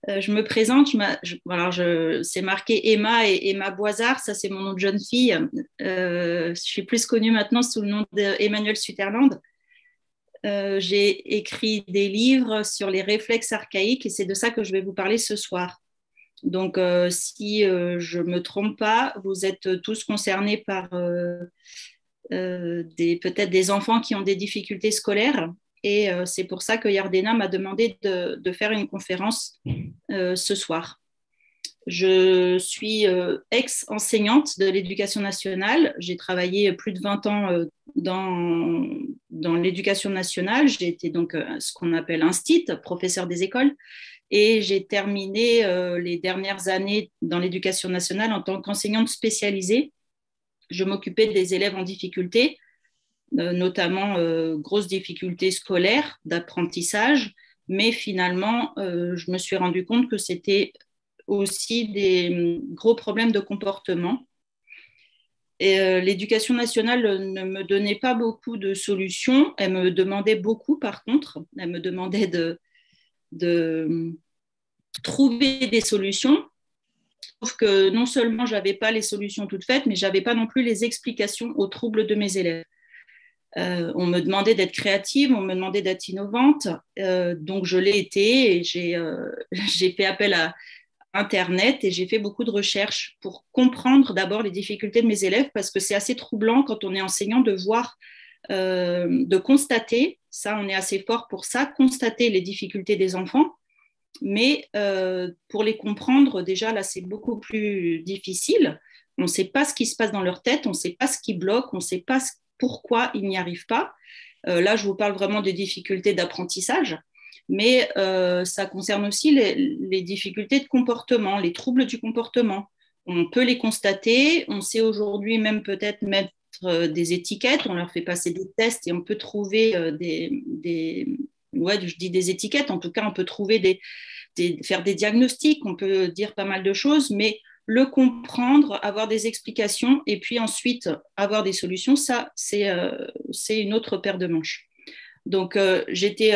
Je me présente, c'est marqué Emma et Emma Boisard, ça c'est mon nom de jeune fille. Je suis plus connue maintenant sous le nom d'Emmanuelle Sutherland. J'ai écrit des livres sur les réflexes archaïques et c'est de ça que je vais vous parler ce soir. Donc, si je ne me trompe pas, vous êtes tous concernés par peut-être des enfants qui ont des difficultés scolaires. Et c'est pour ça que Yardena m'a demandé de faire une conférence ce soir. Je suis ex-enseignante de l'éducation nationale. J'ai travaillé plus de 20 ans dans l'éducation nationale. J'ai été donc ce qu'on appelle instit, professeur des écoles. Et j'ai terminé les dernières années dans l'éducation nationale en tant qu'enseignante spécialisée. Je m'occupais des élèves en difficulté, notamment grosses difficultés scolaires, d'apprentissage. Mais finalement, je me suis rendu compte que c'était aussi des gros problèmes de comportement. Et l'éducation nationale ne me donnait pas beaucoup de solutions. Elle me demandait beaucoup, par contre. Elle me demandait de trouver des solutions. Sauf que non seulement je n'avais pas les solutions toutes faites, mais je n'avais pas non plus les explications aux troubles de mes élèves. On me demandait d'être créative, on me demandait d'être innovante. Donc, je l'ai été et j'ai fait appel à Internet et j'ai fait beaucoup de recherches pour comprendre d'abord les difficultés de mes élèves parce que c'est assez troublant quand on est enseignant de voir, de constater, ça on est assez fort pour ça, constater les difficultés des enfants, mais pour les comprendre déjà là c'est beaucoup plus difficile. On ne sait pas ce qui se passe dans leur tête, on ne sait pas ce qui bloque, on ne sait pas pourquoi ils n'y arrivent pas. Là je vous parle vraiment des difficultés d'apprentissage. Mais ça concerne aussi les difficultés de comportement, les troubles du comportement. On peut les constater, on sait aujourd'hui même peut-être mettre des étiquettes, on leur fait passer des tests et on peut trouver je dis des étiquettes, en tout cas on peut trouver faire des diagnostics, on peut dire pas mal de choses, mais le comprendre, avoir des explications et puis ensuite avoir des solutions, ça c'est une autre paire de manches. Donc j'étais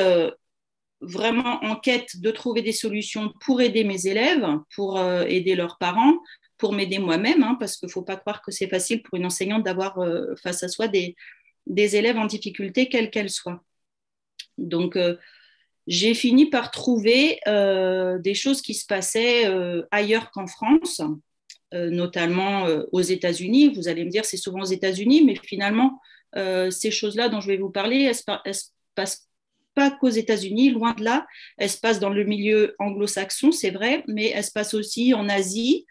vraiment en quête de trouver des solutions pour aider mes élèves, pour aider leurs parents, pour m'aider moi-même, hein, parce qu'il ne faut pas croire que c'est facile pour une enseignante d'avoir face à soi des élèves en difficulté, quelles qu'elles soient. Donc, j'ai fini par trouver des choses qui se passaient ailleurs qu'en France, notamment aux États-Unis. Vous allez me dire, c'est souvent aux États-Unis, mais finalement, ces choses-là dont je vais vous parler, elles se passent pas qu'aux États-Unis, loin de là. Elle se passe dans le milieu anglo-saxon, c'est vrai, mais elle se passe aussi en Asie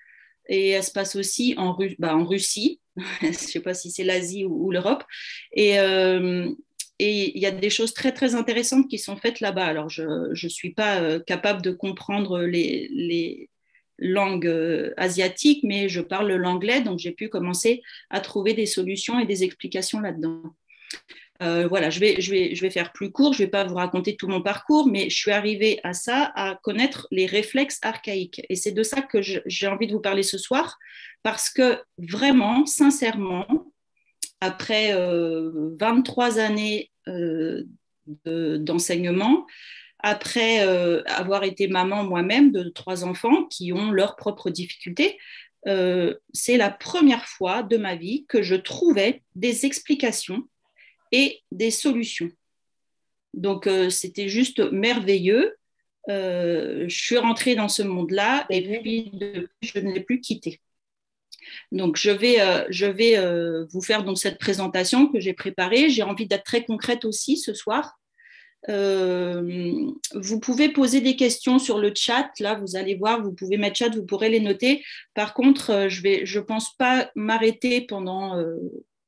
et elle se passe aussi en Russie. Je ne sais pas si c'est l'Asie ou l'Europe. Et il y a des choses très, très intéressantes qui sont faites là-bas. Alors, je ne suis pas capable de comprendre les langues asiatiques, mais je parle l'anglais, donc j'ai pu commencer à trouver des solutions et des explications là-dedans. Voilà, je vais faire plus court, je ne vais pas vous raconter tout mon parcours, mais je suis arrivée à ça, à connaître les réflexes archaïques. Et c'est de ça que j'ai envie de vous parler ce soir, parce que vraiment, sincèrement, après 23 années d'enseignement, après avoir été maman moi-même de 3 enfants qui ont leurs propres difficultés, c'est la première fois de ma vie que je trouvais des explications et des solutions. Donc, c'était juste merveilleux. Je suis rentrée dans ce monde-là et puis je ne l'ai plus quitté. Donc, je vais vous faire donc cette présentation que j'ai préparée. J'ai envie d'être très concrète aussi ce soir. Vous pouvez poser des questions sur le chat. Là, vous allez voir, vous pouvez mettre chat, vous pourrez les noter. Par contre, je pense pas m'arrêter pendant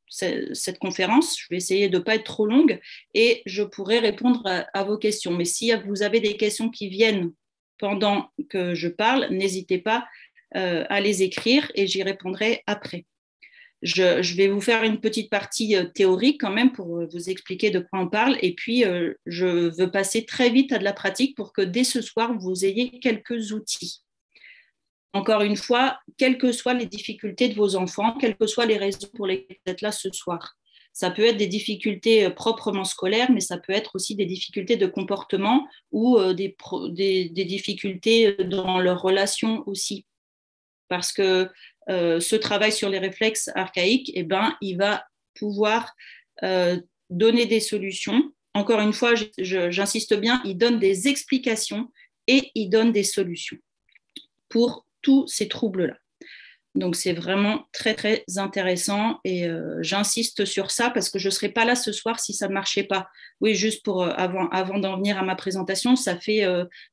cette conférence. Je vais essayer de ne pas être trop longue et je pourrai répondre à vos questions. Mais si vous avez des questions qui viennent pendant que je parle, n'hésitez pas à les écrire et j'y répondrai après. Je vais vous faire une petite partie théorique quand même pour vous expliquer de quoi on parle et puis je veux passer très vite à de la pratique pour que dès ce soir, vous ayez quelques outils. Encore une fois, quelles que soient les difficultés de vos enfants, quelles que soient les raisons pour lesquelles vous êtes là ce soir. Ça peut être des difficultés proprement scolaires, mais ça peut être aussi des difficultés de comportement ou des difficultés dans leurs relations aussi. Parce que ce travail sur les réflexes archaïques, eh ben, il va pouvoir donner des solutions. Encore une fois, j'insiste bien, il donne des explications et il donne des solutions pour tous ces troubles-là. Donc, c'est vraiment très, très intéressant et j'insiste sur ça parce que je ne serais pas là ce soir si ça ne marchait pas. Oui, juste pour avant d'en venir à ma présentation, ça fait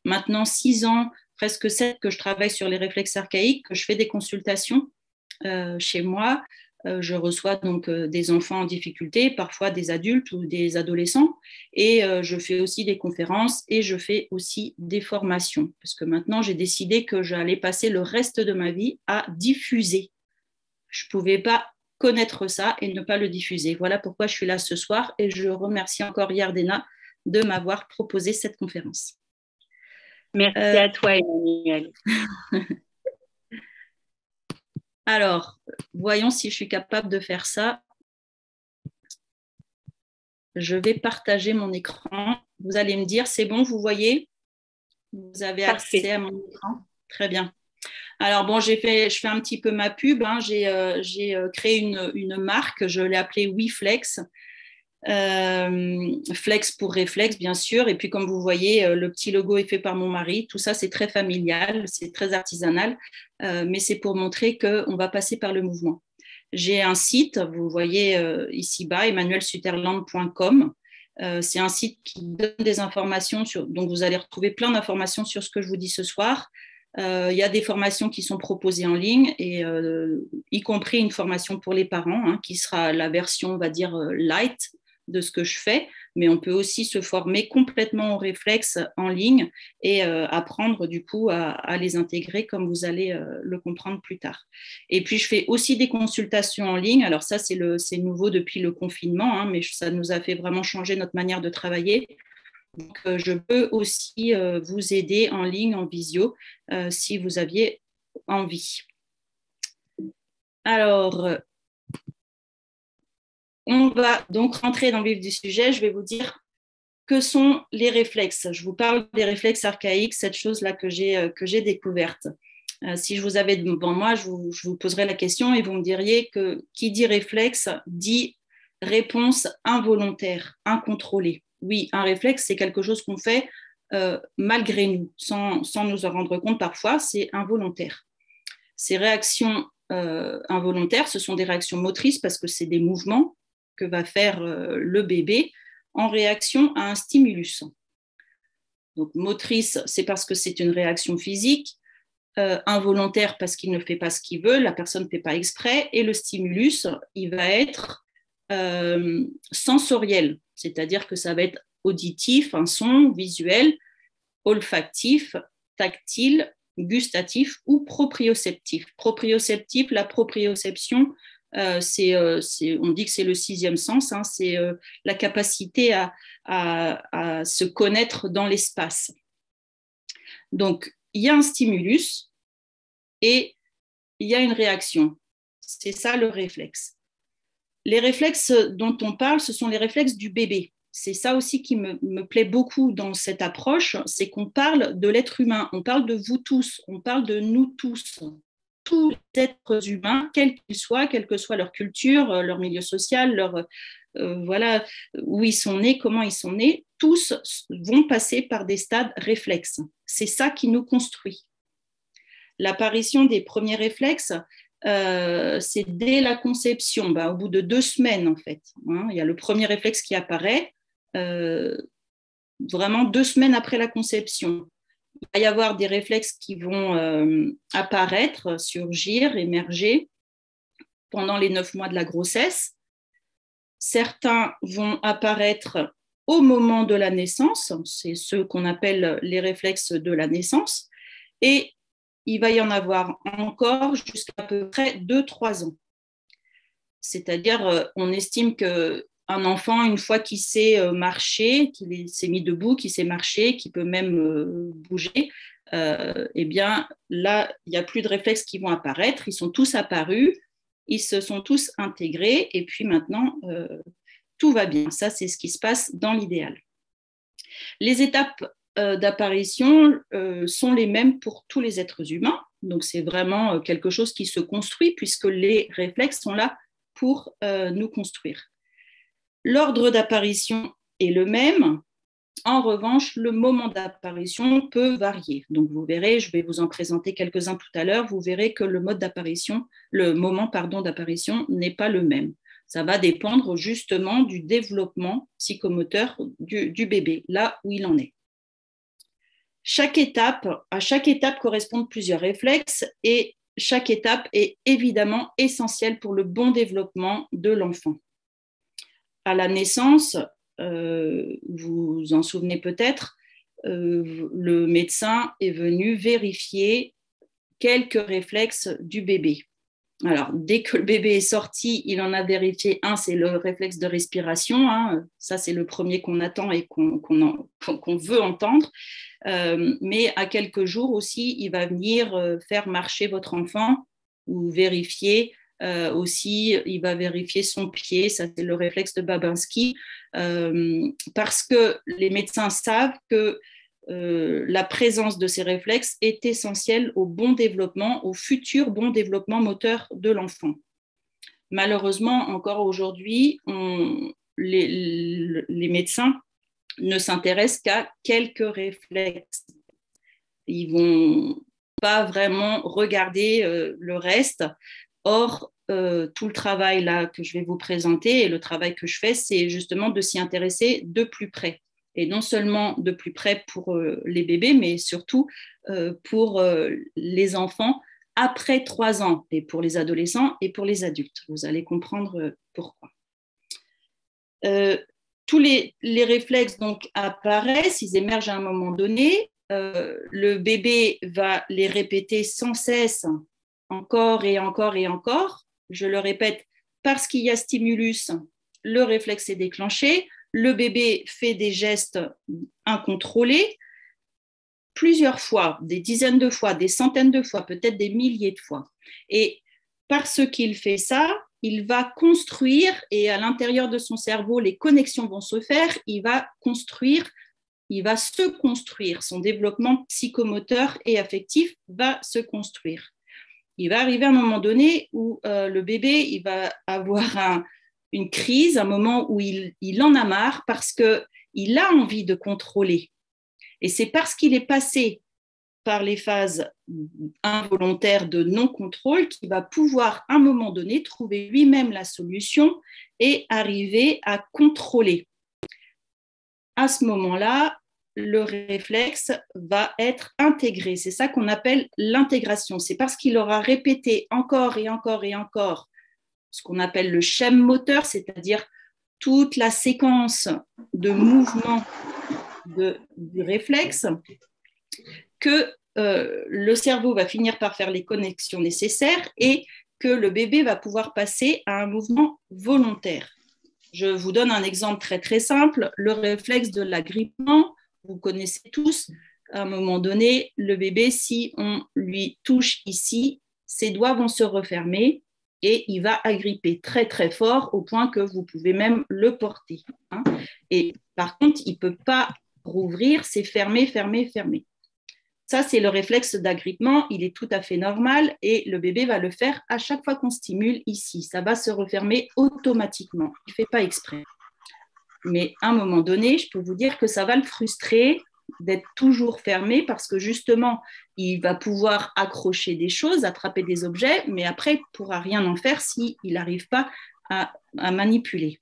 maintenant 6 ans, presque 7 que je travaille sur les réflexes archaïques, que je fais des consultations chez moi. Je reçois donc des enfants en difficulté, parfois des adultes ou des adolescents, et je fais aussi des conférences et je fais aussi des formations, parce que maintenant j'ai décidé que j'allais passer le reste de ma vie à diffuser. Je ne pouvais pas connaître ça et ne pas le diffuser. Voilà pourquoi je suis là ce soir et je remercie encore Yardena de m'avoir proposé cette conférence. Merci à toi, Emmanuelle. Alors, voyons si je suis capable de faire ça. Je vais partager mon écran. Vous allez me dire, c'est bon, vous voyez? Vous avez accès à mon écran? Très bien. Alors, bon, je fais un petit peu ma pub. Hein. J'ai créé une marque, je l'ai appelée WeFlex. Flex pour réflexe, bien sûr. Et puis, comme vous voyez, le petit logo est fait par mon mari. Tout ça, c'est très familial, c'est très artisanal, mais c'est pour montrer qu'on va passer par le mouvement. J'ai un site, vous voyez ici-bas, emmanuelsuterland.com. C'est un site qui donne des informations, donc vous allez retrouver plein d'informations sur ce que je vous dis ce soir. Il y a des formations qui sont proposées en ligne, et y compris une formation pour les parents, hein, qui sera la version, on va dire, light de ce que je fais, mais on peut aussi se former complètement aux réflexes en ligne et apprendre du coup à les intégrer, comme vous allez le comprendre plus tard. Et puis je fais aussi des consultations en ligne. Alors ça, c'est nouveau depuis le confinement, hein, mais ça nous a fait vraiment changer notre manière de travailler. Donc je peux aussi vous aider en ligne, en visio, si vous aviez envie. Alors, on va donc rentrer dans le vif du sujet. Je vais vous dire que sont les réflexes. Je vous parle des réflexes archaïques, cette chose-là que j'ai découverte. Si je vous avais devant moi, je vous poserais la question et vous me diriez que qui dit réflexe dit réponse involontaire, incontrôlée. Oui, un réflexe, c'est quelque chose qu'on fait malgré nous, sans nous en rendre compte parfois, c'est involontaire. Ces réactions involontaires, ce sont des réactions motrices parce que c'est des mouvements que va faire le bébé en réaction à un stimulus. Donc motrice, c'est parce que c'est une réaction physique, involontaire parce qu'il ne fait pas ce qu'il veut, la personne ne fait pas exprès, et le stimulus, il va être sensoriel, c'est-à-dire que ça va être auditif, un son, visuel, olfactif, tactile, gustatif ou proprioceptif. Proprioceptif, la proprioception, on dit que c'est le 6e sens, hein, c'est la capacité à se connaître dans l'espace. Donc, il y a un stimulus et il y a une réaction. C'est ça le réflexe. Les réflexes dont on parle, ce sont les réflexes du bébé. C'est ça aussi qui me plaît beaucoup dans cette approche, c'est qu'on parle de l'être humain, on parle de vous tous, on parle de nous tous. Tous les êtres humains, quels qu'ils soient, quelle que soit leur culture, leur milieu social, voilà, où ils sont nés, comment ils sont nés, tous vont passer par des stades réflexes. C'est ça qui nous construit. L'apparition des premiers réflexes, c'est dès la conception, au bout de 2 semaines en fait. Hein, il y a le premier réflexe qui apparaît vraiment 2 semaines après la conception. Il va y avoir des réflexes qui vont apparaître, surgir, émerger pendant les 9 mois de la grossesse. Certains vont apparaître au moment de la naissance, c'est ceux qu'on appelle les réflexes de la naissance, et il va y en avoir encore jusqu'à à peu près 2-3 ans. C'est-à-dire, on estime qu'un enfant, une fois qu'il sait marcher, qu'il s'est mis debout, qu'il sait marcher, qu'il peut même bouger, eh bien là, il n'y a plus de réflexes qui vont apparaître. Ils sont tous apparus ils se sont tous intégrés et puis maintenant, tout va bien. Ça, c'est ce qui se passe dans l'idéal. Les étapes d'apparition sont les mêmes pour tous les êtres humains. Donc, c'est vraiment quelque chose qui se construit puisque les réflexes sont là pour nous construire. L'ordre d'apparition est le même. En revanche, le moment d'apparition peut varier. Donc, vous verrez, je vais vous en présenter quelques-uns tout à l'heure, vous verrez que le moment d'apparition n'est pas le même. Ça va dépendre justement du développement psychomoteur du bébé, là où il en est. À chaque étape correspondent plusieurs réflexes et chaque étape est évidemment essentielle pour le bon développement de l'enfant. À la naissance, vous vous en souvenez peut-être, le médecin est venu vérifier quelques réflexes du bébé. Alors, dès que le bébé est sorti, il en a vérifié un, c'est le réflexe de respiration. Ça, c'est le premier qu'on attend et qu'on veut entendre. Mais à quelques jours aussi, il va venir faire marcher votre enfant ou vérifier aussi, il va vérifier son pied, ça c'est le réflexe de Babinski, parce que les médecins savent que la présence de ces réflexes est essentielle au bon développement, au futur bon développement moteur de l'enfant. Malheureusement, encore aujourd'hui, les médecins ne s'intéressent qu'à quelques réflexes. Ils ne vont pas vraiment regarder le reste. Or, tout le travail là que je vais vous présenter et le travail que je fais, c'est justement de s'y intéresser de plus près. Et non seulement de plus près pour les bébés, mais surtout pour les enfants après 3 ans, et pour les adolescents et pour les adultes. Vous allez comprendre pourquoi. Tous les réflexes donc apparaissent, ils émergent à un moment donné. Le bébé va les répéter sans cesse, encore et encore et encore. Je le répète, parce qu'il y a stimulus, le réflexe est déclenché. Le bébé fait des gestes incontrôlés plusieurs fois, des dizaines de fois, des centaines de fois, peut-être des milliers de fois. Et parce qu'il fait ça, il va construire, et à l'intérieur de son cerveau, les connexions vont se faire, il va se construire, son développement psychomoteur et affectif va se construire. Il va arriver un moment donné où le bébé il va avoir une crise, un moment où il en a marre parce qu'il a envie de contrôler. Et c'est parce qu'il est passé par les phases involontaires de non-contrôle qu'il va pouvoir, à un moment donné, trouver lui-même la solution et arriver à contrôler. À ce moment-là, le réflexe va être intégré. C'est ça qu'on appelle l'intégration. C'est parce qu'il aura répété encore et encore et encore ce qu'on appelle le schème moteur, c'est-à-dire toute la séquence de mouvements du réflexe, que le cerveau va finir par faire les connexions nécessaires et que le bébé va pouvoir passer à un mouvement volontaire. Je vous donne un exemple très très simple, le réflexe de l'agrippement. Vous connaissez tous, à un moment donné, le bébé, si on lui touche ici, ses doigts vont se refermer et il va agripper très très fort au point que vous pouvez même le porter. Et par contre, il ne peut pas rouvrir, c'est fermé, fermé, fermé. Ça, c'est le réflexe d'agrippement, il est tout à fait normal et le bébé va le faire à chaque fois qu'on stimule ici. Ça va se refermer automatiquement, il ne fait pas exprès. Mais à un moment donné, je peux vous dire que ça va le frustrer d'être toujours fermé parce que justement, il va pouvoir accrocher des choses, attraper des objets, mais après, il ne pourra rien en faire s'il n'arrive pas à manipuler.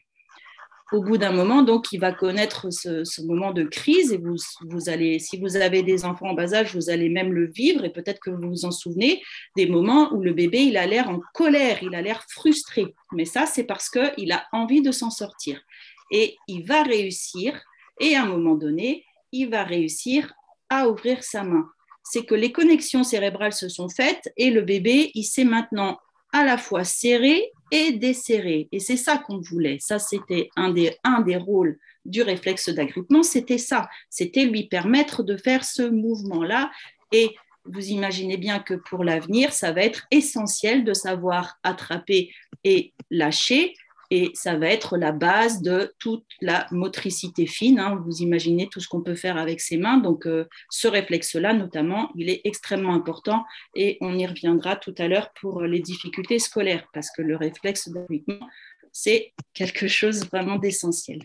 Au bout d'un moment, donc, il va connaître ce moment de crise et vous allez, si vous avez des enfants en bas âge, vous allez même le vivre et peut-être que vous vous en souvenez, des moments où le bébé, il a l'air en colère, il a l'air frustré. Mais ça, c'est parce qu'il a envie de s'en sortir. Et il va réussir, et à un moment donné, il va réussir à ouvrir sa main. C'est que les connexions cérébrales se sont faites et le bébé, il s'est maintenant à la fois serré et desserré. Et c'est ça qu'on voulait. Ça, c'était un des rôles du réflexe d'agrippement, c'était ça. C'était lui permettre de faire ce mouvement-là. Et vous imaginez bien que pour l'avenir, ça va être essentiel de savoir attraper et lâcher, et ça va être la base de toute la motricité fine, hein. Vous imaginez tout ce qu'on peut faire avec ses mains, donc ce réflexe-là notamment, il est extrêmement important, et on y reviendra tout à l'heure pour les difficultés scolaires, parce que le réflexe d'agripement, c'est quelque chose vraiment d'essentiel.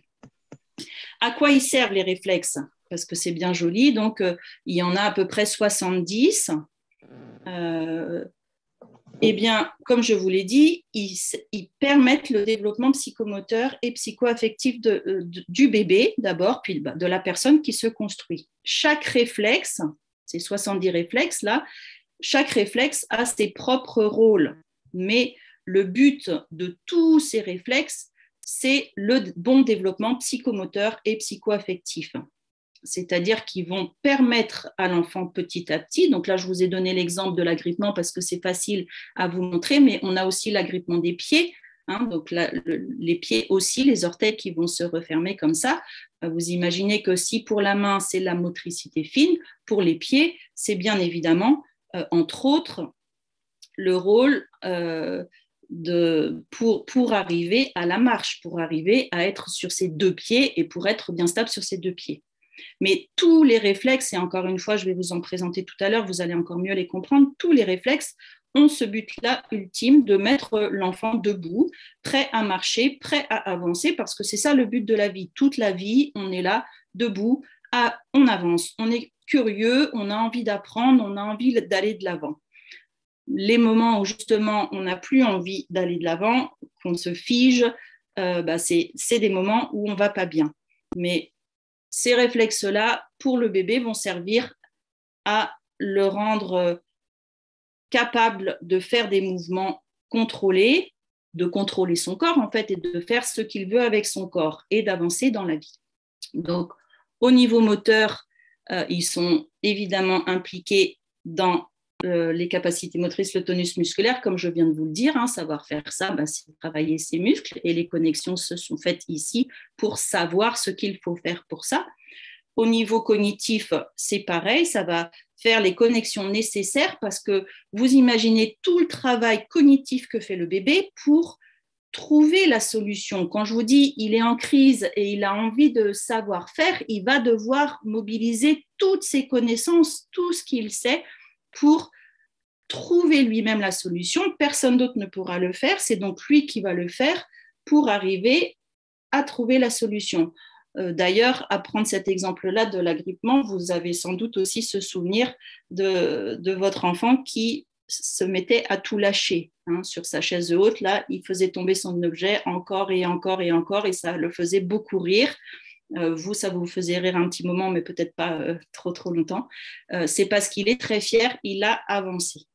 À quoi ils servent les réflexes? Parce que c'est bien joli, donc il y en a à peu près 70. Eh bien, comme je vous l'ai dit, ils permettent le développement psychomoteur et psychoaffectif du bébé d'abord, puis de la personne qui se construit. Chaque réflexe, ces 70 réflexes-là, chaque réflexe a ses propres rôles, mais le but de tous ces réflexes, c'est le bon développement psychomoteur et psychoaffectif. C'est-à-dire qu'ils vont permettre à l'enfant petit à petit, donc là je vous ai donné l'exemple de l'agrippement parce que c'est facile à vous montrer, mais on a aussi l'agrippement des pieds, hein, donc là, les pieds aussi, les orteils qui vont se refermer comme ça. Vous imaginez que si pour la main c'est la motricité fine, pour les pieds c'est bien évidemment, entre autres, le rôle pour arriver à la marche, pour arriver à être sur ses deux pieds et pour être bien stable sur ses deux pieds. Mais tous les réflexes, et encore une fois, je vais vous en présenter tout à l'heure, vous allez encore mieux les comprendre, tous les réflexes ont ce but-là ultime de mettre l'enfant debout, prêt à marcher, prêt à avancer, parce que c'est ça le but de la vie. Toute la vie, on est là, debout, on avance, on est curieux, on a envie d'apprendre, on a envie d'aller de l'avant. Les moments où justement on n'a plus envie d'aller de l'avant, qu'on se fige, c'est des moments où on ne va pas bien. Mais ces réflexes-là, pour le bébé, vont servir à le rendre capable de faire des mouvements contrôlés, de contrôler son corps en fait, et de faire ce qu'il veut avec son corps et d'avancer dans la vie. Donc, au niveau moteur, ils sont évidemment impliqués dans les capacités motrices, le tonus musculaire, comme je viens de vous le dire, hein, savoir faire ça, c'est travailler ses muscles, et les connexions se sont faites ici pour savoir ce qu'il faut faire pour ça. Au niveau cognitif, c'est pareil, ça va faire les connexions nécessaires parce que vous imaginez tout le travail cognitif que fait le bébé pour trouver la solution. Quand je vous dis il est en crise et il a envie de savoir faire, il va devoir mobiliser toutes ses connaissances, tout ce qu'il sait pour trouver lui-même la solution. Personne d'autre ne pourra le faire, c'est donc lui qui va le faire pour arriver à trouver la solution. D'ailleurs, à prendre cet exemple-là de l'agrippement, vous avez sans doute aussi ce souvenir de votre enfant qui se mettait à tout lâcher, hein, sur sa chaise haute. Là, il faisait tomber son objet encore et encore et encore, et ça le faisait beaucoup rire. Vous, ça vous faisait rire un petit moment, mais peut-être pas trop longtemps. C'est parce qu'il est très fier, il a avancé.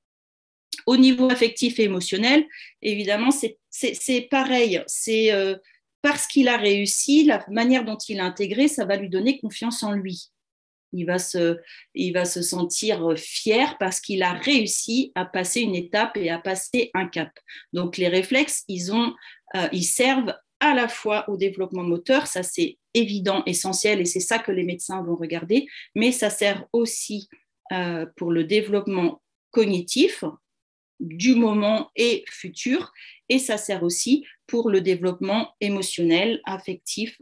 Au niveau affectif et émotionnel, évidemment, c'est pareil. C'est parce qu'il a réussi, la manière dont il a intégré, ça va lui donner confiance en lui. Il va se sentir fier parce qu'il a réussi à passer une étape et à passer un cap. Donc, les réflexes, ils servent à la fois au développement moteur, ça c'est évident, essentiel, et c'est ça que les médecins vont regarder, mais ça sert aussi pour le développement cognitif du moment et futur, et ça sert aussi pour le développement émotionnel, affectif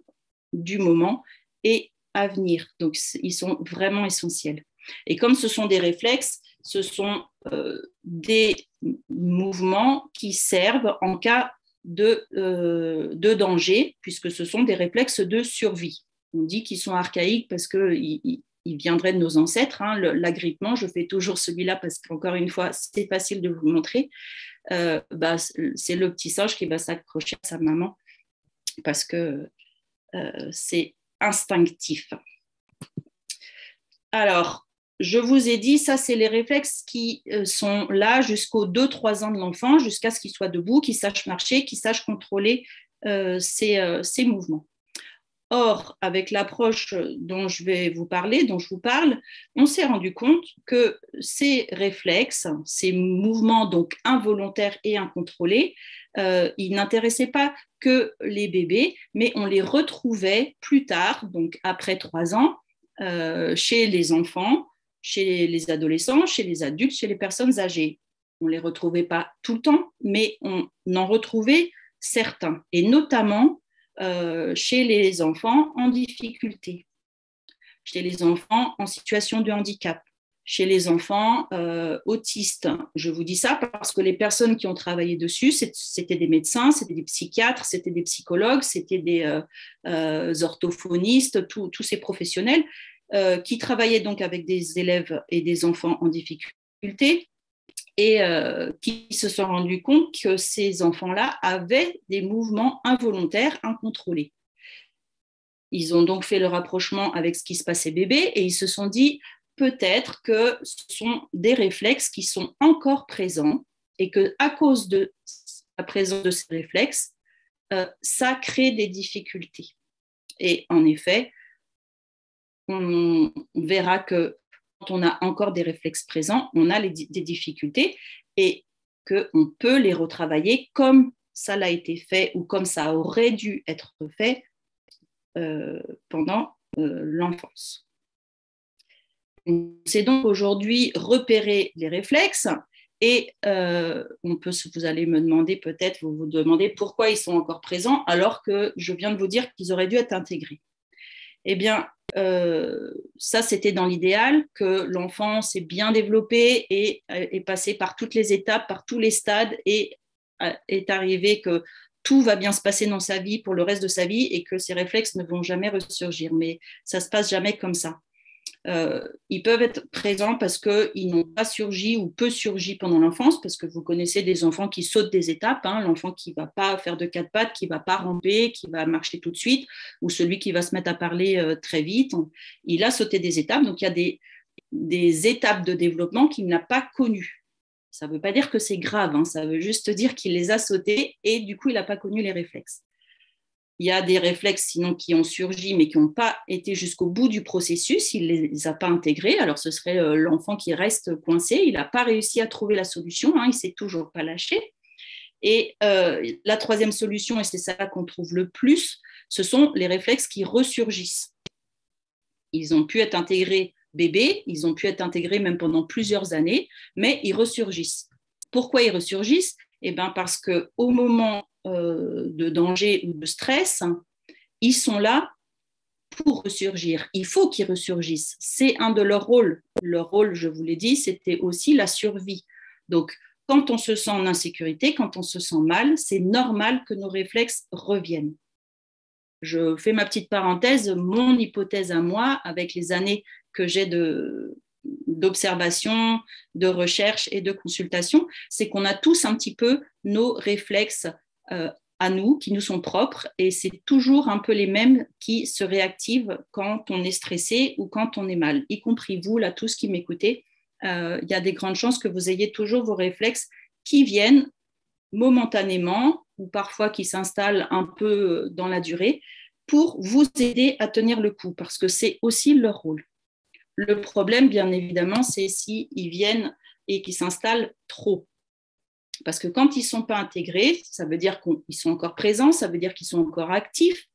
du moment et à venir. Donc, ils sont vraiment essentiels. Et comme ce sont des réflexes, ce sont des mouvements qui servent en cas de danger, puisque ce sont des réflexes de survie. On dit qu'ils sont archaïques parce qu'ils viendraient de nos ancêtres. Hein. L'agrippement, je fais toujours celui-là parce qu'encore une fois, c'est facile de vous le montrer. C'est le petit singe qui va s'accrocher à sa maman parce que c'est instinctif. Alors, je vous ai dit, ça, c'est les réflexes qui sont là jusqu'aux 2-3 ans de l'enfant, jusqu'à ce qu'il soit debout, qu'il sache marcher, qu'il sache contrôler ses mouvements. Or, avec l'approche dont je vais vous parler, dont je vous parle, on s'est rendu compte que ces réflexes, ces mouvements donc involontaires et incontrôlés, ils n'intéressaient pas que les bébés, mais on les retrouvait plus tard, donc après 3 ans, chez les enfants, chez les adolescents, chez les adultes, chez les personnes âgées. On ne les retrouvait pas tout le temps, mais on en retrouvait certains, et notamment chez les enfants en difficulté, chez les enfants en situation de handicap, chez les enfants autistes. Je vous dis ça parce que les personnes qui ont travaillé dessus, c'était des médecins, c'était des psychiatres, c'était des psychologues, c'était des orthophonistes, tous ces professionnels qui travaillaient donc avec des élèves et des enfants en difficulté et qui se sont rendus compte que ces enfants-là avaient des mouvements involontaires incontrôlés. Ils ont donc fait le rapprochement avec ce qui se passait bébé et ils se sont dit peut-être que ce sont des réflexes qui sont encore présents et qu'à cause de la présence de ces réflexes, ça crée des difficultés. Et en effet, on verra que quand on a encore des réflexes présents, on a des difficultés et qu'on peut les retravailler comme ça l'a été fait ou comme ça aurait dû être fait pendant l'enfance. C'est donc aujourd'hui repérer les réflexes et vous allez me demander peut-être, vous demandez pourquoi ils sont encore présents alors que je viens de vous dire qu'ils auraient dû être intégrés. Eh bien, ça, c'était dans l'idéal, que l'enfant s'est bien développé et est passé par toutes les étapes, par tous les stades et est arrivé que tout va bien se passer dans sa vie pour le reste de sa vie et que ces réflexes ne vont jamais ressurgir. Mais ça ne se passe jamais comme ça. Ils peuvent être présents parce qu'ils n'ont pas surgi ou peu surgi pendant l'enfance, parce que vous connaissez des enfants qui sautent des étapes, hein, l'enfant qui ne va pas faire de 4 pattes, qui ne va pas ramper, qui va marcher tout de suite, ou celui qui va se mettre à parler très vite. Il a sauté des étapes, donc il y a des étapes de développement qu'il n'a pas connues. Ça ne veut pas dire que c'est grave, hein, ça veut juste dire qu'il les a sautées et du coup, il n'a pas connu les réflexes. Il y a des réflexes sinon qui ont surgi mais qui n'ont pas été jusqu'au bout du processus, il ne les a pas intégrés. Alors ce serait l'enfant qui reste coincé, il n'a pas réussi à trouver la solution, hein, il ne s'est toujours pas lâché. Et la troisième solution, et c'est ça qu'on trouve le plus, ce sont les réflexes qui ressurgissent. Ils ont pu être intégrés bébé, ils ont pu être intégrés même pendant plusieurs années, mais ils ressurgissent. Pourquoi ils ressurgissent ? Eh bien parce qu'au moment de danger ou de stress, ils sont là pour ressurgir. Il faut qu'ils ressurgissent. C'est un de leurs rôles. Leur rôle, je vous l'ai dit, c'était aussi la survie. Donc, quand on se sent en insécurité, quand on se sent mal, c'est normal que nos réflexes reviennent. Je fais ma petite parenthèse, mon hypothèse à moi, avec les années que j'ai d'observation, de recherche et de consultation, c'est qu'on a tous un petit peu nos réflexes à nous, qui nous sont propres, et c'est toujours un peu les mêmes qui se réactivent quand on est stressé ou quand on est mal, y compris vous, là, tous qui m'écoutez. Il y a des grandes chances que vous ayez toujours vos réflexes qui viennent momentanément ou parfois qui s'installent un peu dans la durée pour vous aider à tenir le coup, parce que c'est aussi leur rôle. Le problème, bien évidemment, c'est s'ils viennent et qu'ils s'installent trop. Parce que quand ils ne sont pas intégrés, ça veut dire qu'ils sont encore présents, ça veut dire qu'ils sont encore actifs,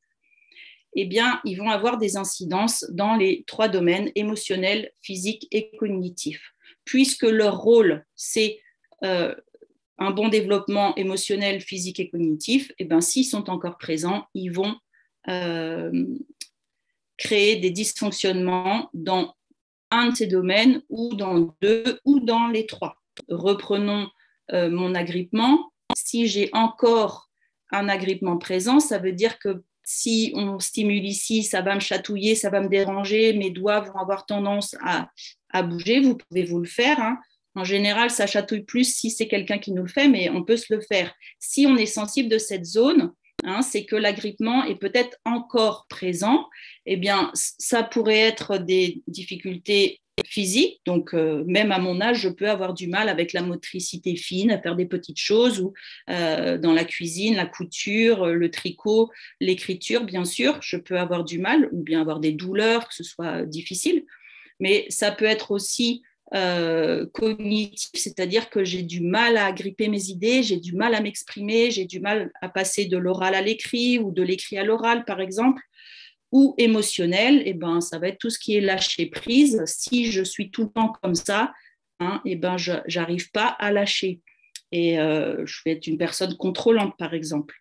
eh bien, ils vont avoir des incidences dans les 3 domaines, émotionnel, physique et cognitif. Puisque leur rôle, c'est un bon développement émotionnel, physique et cognitif, eh bien, s'ils sont encore présents, ils vont créer des dysfonctionnements dans un de ces domaines ou dans 2 ou dans les 3. Reprenons mon agrippement. Si j'ai encore un agrippement présent, ça veut dire que si on stimule ici, ça va me chatouiller, ça va me déranger, mes doigts vont avoir tendance à bouger. Vous pouvez vous le faire, hein. En général, ça chatouille plus si c'est quelqu'un qui nous le fait, mais on peut se le faire. Si on est sensible de cette zone, hein, c'est que l'agrippement est peut-être encore présent. Eh bien, ça pourrait être des difficultés physique, donc même à mon âge, je peux avoir du mal avec la motricité fine, à faire des petites choses, ou dans la cuisine, la couture, le tricot, l'écriture, bien sûr, je peux avoir du mal, ou bien avoir des douleurs, que ce soit difficile, mais ça peut être aussi cognitif, c'est-à-dire que j'ai du mal à agripper mes idées, j'ai du mal à m'exprimer, j'ai du mal à passer de l'oral à l'écrit, ou de l'écrit à l'oral, par exemple. Ou émotionnel, eh ben, ça va être tout ce qui est lâcher prise. Si je suis tout le temps comme ça, eh ben, je n'arrive pas à lâcher. Et je vais être une personne contrôlante, par exemple.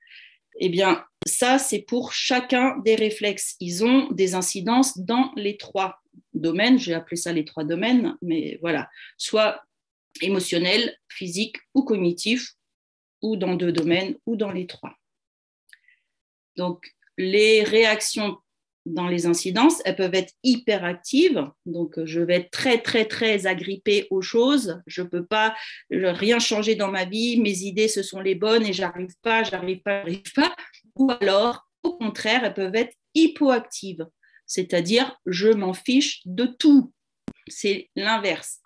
Eh bien, ça, c'est pour chacun des réflexes. Ils ont des incidences dans les 3 domaines. J'ai appelé ça les 3 domaines, mais voilà. Soit émotionnel, physique ou cognitif, ou dans 2 domaines, ou dans les 3. Donc, les réactions dans les incidences, elles peuvent être hyperactives. Donc, je vais être très, très, très agrippée aux choses. Je ne peux pas rien changer dans ma vie. Mes idées, ce sont les bonnes et j'arrive pas. Ou alors, au contraire, elles peuvent être hypoactives. C'est-à-dire, je m'en fiche de tout. C'est l'inverse.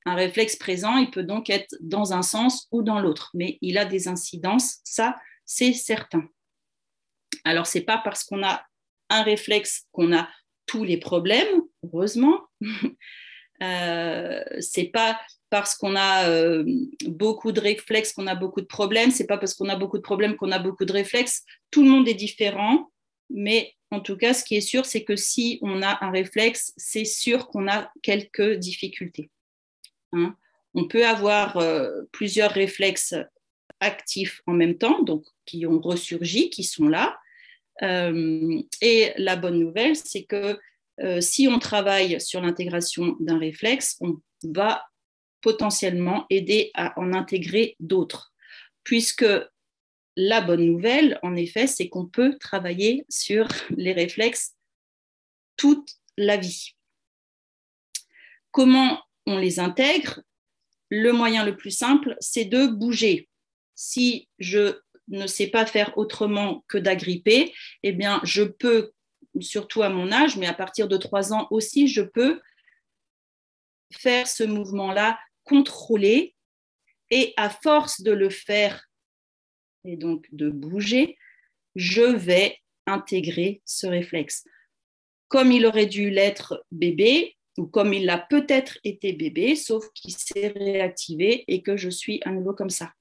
Un réflexe présent, il peut donc être dans un sens ou dans l'autre, mais il a des incidences, ça, c'est certain. Alors, ce n'est pas parce qu'on a un réflexe qu'on a tous les problèmes, heureusement. C'est pas parce qu'on a beaucoup de réflexes qu'on a beaucoup de problèmes. C'est pas parce qu'on a beaucoup de problèmes qu'on a beaucoup de réflexes. Tout le monde est différent, mais en tout cas, ce qui est sûr, c'est que si on a un réflexe, c'est sûr qu'on a quelques difficultés. On peut avoir plusieurs réflexes actifs en même temps, donc qui ont ressurgi, qui sont là. Et la bonne nouvelle, c'est que si on travaille sur l'intégration d'un réflexe, on va potentiellement aider à en intégrer d'autres. Puisque la bonne nouvelle, en effet, c'est qu'on peut travailler sur les réflexes toute la vie. Comment on les intègre? Le moyen le plus simple, c'est de bouger. Si je ne sais pas faire autrement que d'agripper, eh bien, je peux, surtout à mon âge, mais à partir de 3 ans aussi, je peux faire ce mouvement-là contrôlé. Et à force de le faire, et donc de bouger, je vais intégrer ce réflexe. Comme il aurait dû l'être bébé, ou comme il l'a peut-être été bébé, sauf qu'il s'est réactivé et que je suis à nouveau comme ça.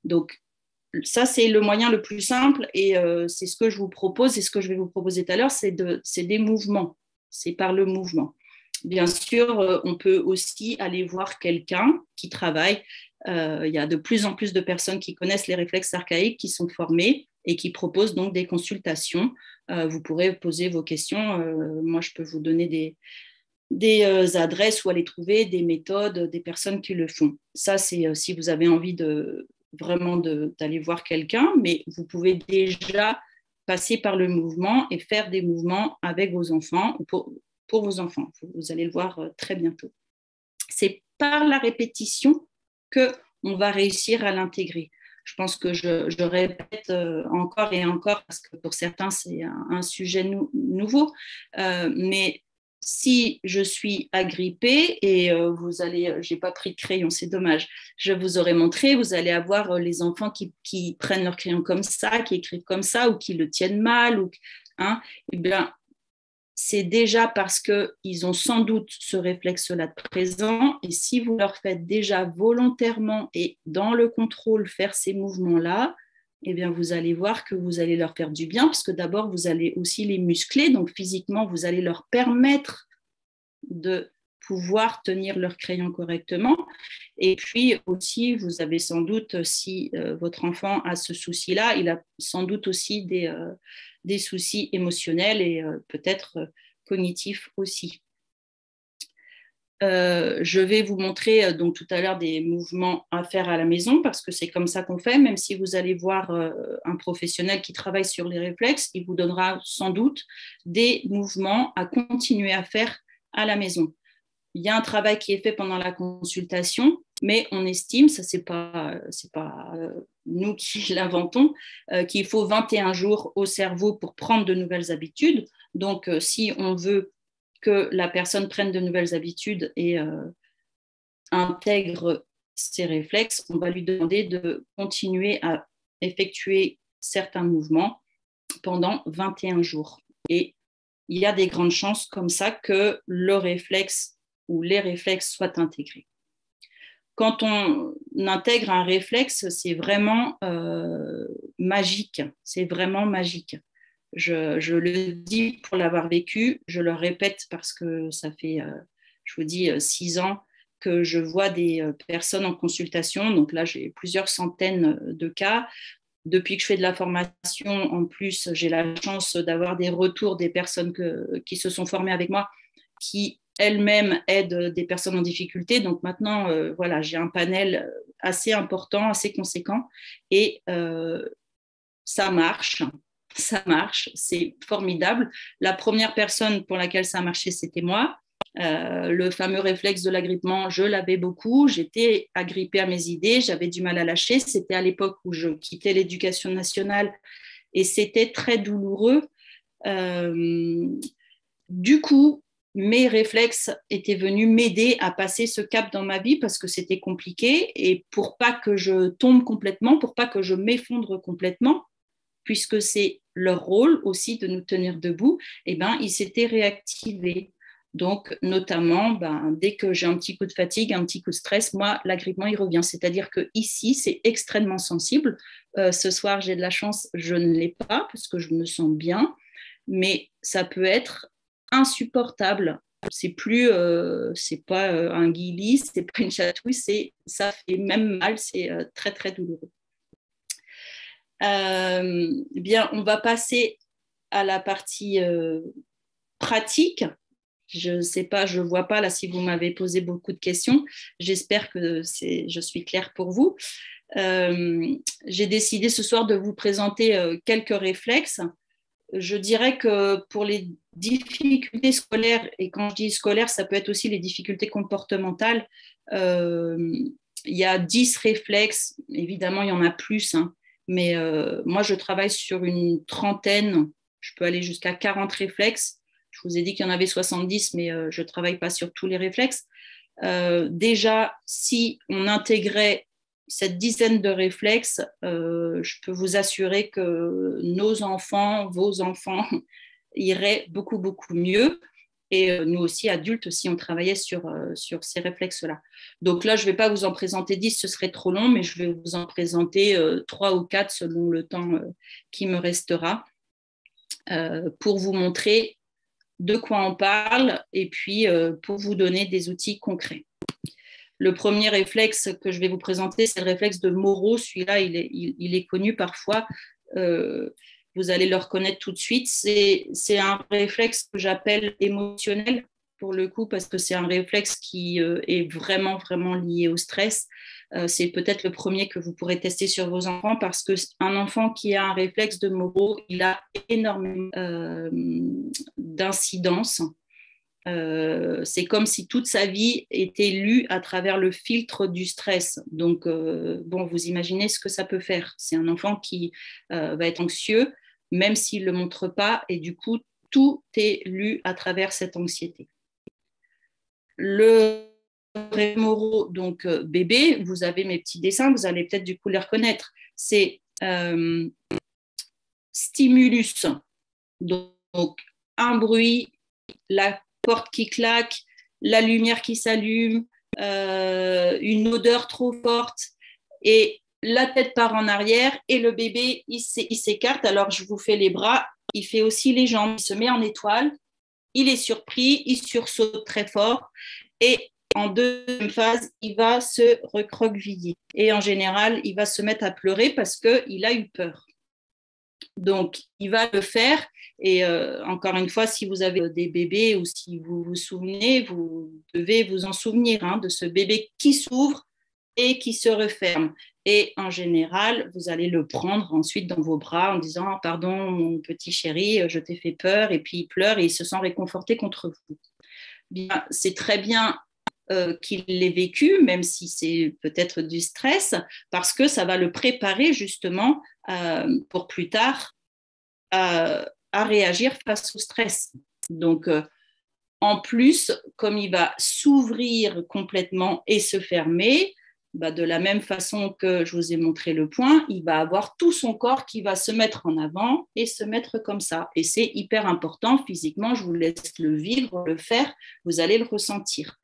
Donc, ça, c'est le moyen le plus simple et c'est ce que je vous propose et ce que je vais vous proposer tout à l'heure, c'est des mouvements. C'est par le mouvement. Bien sûr, on peut aussi aller voir quelqu'un qui travaille. Il y a de plus en plus de personnes qui connaissent les réflexes archaïques, qui sont formées et qui proposent donc des consultations. Vous pourrez poser vos questions. Moi, je peux vous donner des adresses où aller trouver, des méthodes, des personnes qui le font. Ça, c'est si vous avez envie d'aller voir quelqu'un, mais vous pouvez déjà passer par le mouvement et faire des mouvements avec vos enfants, pour vos enfants. Vous allez le voir très bientôt. C'est par la répétition qu'on va réussir à l'intégrer. Je pense que je répète encore et encore, parce que pour certains, c'est un sujet nouveau, mais si je suis agrippée et j'ai pas pris de crayon, c'est dommage, je vous aurais montré, vous allez avoir les enfants qui prennent leur crayon comme ça, qui écrivent comme ça, ou qui le tiennent mal, et bien, c'est déjà parce qu'ils ont sans doute ce réflexe-là de présent, et si vous leur faites déjà volontairement et dans le contrôle faire ces mouvements-là, eh bien, vous allez voir que vous allez leur faire du bien, parce que d'abord, vous allez aussi les muscler, donc physiquement, vous allez leur permettre de pouvoir tenir leur crayon correctement. Et puis aussi, vous avez sans doute, si votre enfant a ce souci-là, il a sans doute aussi des soucis émotionnels et peut-être cognitifs aussi. Je vais vous montrer donc tout à l'heure des mouvements à faire à la maison, parce que c'est comme ça qu'on fait. Même si vous allez voir un professionnel qui travaille sur les réflexes, il vous donnera sans doute des mouvements à continuer à faire à la maison. Il y a un travail qui est fait pendant la consultation, mais on estime, ça c'est pas nous qui l'inventons, qu'il faut 21 jours au cerveau pour prendre de nouvelles habitudes. Donc, si on veut que la personne prenne de nouvelles habitudes et intègre ses réflexes, on va lui demander de continuer à effectuer certains mouvements pendant 21 jours. Et il y a des grandes chances comme ça que le réflexe ou les réflexes soient intégrés. Quand on intègre un réflexe, c'est vraiment magique. C'est vraiment magique. Je le dis pour l'avoir vécu, je le répète parce que ça fait, je vous dis, 6 ans que je vois des personnes en consultation. Donc là, j'ai plusieurs centaines de cas. Depuis que je fais de la formation, en plus, j'ai la chance d'avoir des retours des personnes qui se sont formées avec moi, qui elles-mêmes aident des personnes en difficulté. Donc maintenant, voilà, j'ai un panel assez important, assez conséquent, et ça marche. Ça marche, c'est formidable. La première personne pour laquelle ça a marché, c'était moi. Le fameux réflexe de l'agrippement, je l'avais beaucoup. J'étais agrippée à mes idées, j'avais du mal à lâcher. C'était à l'époque où je quittais l'éducation nationale et c'était très douloureux. Du coup, mes réflexes étaient venus m'aider à passer ce cap dans ma vie parce que c'était compliqué et pour pas que je tombe complètement, pour pas que je m'effondre complètement, puisque c'est leur rôle aussi de nous tenir debout, eh ben, ils s'étaient réactivés. Donc, notamment, dès que j'ai un petit coup de fatigue, un petit coup de stress, moi, l'agrippement, il revient. C'est-à-dire que ici, c'est extrêmement sensible. Ce soir, j'ai de la chance, je ne l'ai pas parce que je me sens bien, mais ça peut être insupportable. C'est pas un guilis, c'est pas une chatouille, ça fait même mal, c'est très très douloureux. Bien, on va passer à la partie pratique. Je ne sais pas, je ne vois pas là si vous m'avez posé beaucoup de questions. J'espère que je suis claire pour vous. J'ai décidé ce soir de vous présenter quelques réflexes. Je dirais que pour les difficultés scolaires, et quand je dis scolaires, ça peut être aussi les difficultés comportementales, il y a 10 réflexes. Évidemment, il y en a plus, hein, mais moi, je travaille sur une trentaine. Je peux aller jusqu'à 40 réflexes. Je vous ai dit qu'il y en avait 70, mais je ne travaille pas sur tous les réflexes. Déjà, si on intégrait cette dizaine de réflexes, je peux vous assurer que nos enfants, vos enfants, iraient beaucoup, beaucoup mieux. Et nous aussi, adultes, si on travaillait sur ces réflexes-là. Donc là, je ne vais pas vous en présenter 10, ce serait trop long, mais je vais vous en présenter 3 ou 4 selon le temps qui me restera pour vous montrer de quoi on parle et puis pour vous donner des outils concrets. Le premier réflexe que je vais vous présenter, c'est le réflexe de Moro. Celui-là, il est connu parfois. Vous allez le reconnaître tout de suite. C'est un réflexe que j'appelle émotionnel, pour le coup, parce que c'est un réflexe qui est vraiment, vraiment lié au stress. C'est peut-être le premier que vous pourrez tester sur vos enfants, parce qu'un enfant qui a un réflexe de Moro, il a énormément d'incidence. C'est comme si toute sa vie était lue à travers le filtre du stress. Donc, bon, vous imaginez ce que ça peut faire. C'est un enfant qui va être anxieux, même s'il ne le montre pas, et du coup, tout est lu à travers cette anxiété. Le Moro, donc bébé, vous avez mes petits dessins, vous allez peut-être du coup les reconnaître. C'est stimulus, donc un bruit, la porte qui claque, la lumière qui s'allume, une odeur trop forte et la tête part en arrière et le bébé, il s'écarte. Alors, je vous fais les bras, il fait aussi les jambes, il se met en étoile, il est surpris, il sursaute très fort et en deuxième phase, il va se recroqueviller. Et en général, il va se mettre à pleurer parce qu'il a eu peur. Donc, il va le faire. Et encore une fois, si vous avez des bébés ou si vous vous souvenez, vous devez vous en souvenir de ce bébé qui s'ouvre et qui se referme. Et en général, vous allez le prendre ensuite dans vos bras en disant « Pardon, mon petit chéri, je t'ai fait peur ». Et puis il pleure et il se sent réconforté contre vous. Bien, c'est très bien qu'il l'ait vécu, même si c'est peut-être du stress, parce que ça va le préparer justement pour plus tard à réagir face au stress. Donc, en plus, comme il va s'ouvrir complètement et se fermer, de la même façon que je vous ai montré le point, il va avoir tout son corps qui va se mettre en avant et se mettre comme ça. Et c'est hyper important physiquement, je vous laisse le vivre, le faire, vous allez le ressentir.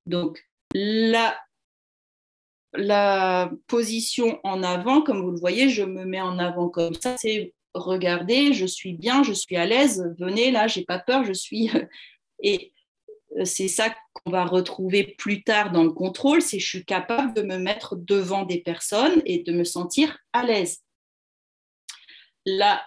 Donc, la position en avant, comme vous le voyez, je me mets en avant comme ça, c'est regardez, je suis bien, je suis à l'aise, venez là, j'ai pas peur, je suis... Et c'est ça qu'on va retrouver plus tard dans le contrôle, c'est je suis capable de me mettre devant des personnes et de me sentir à l'aise. La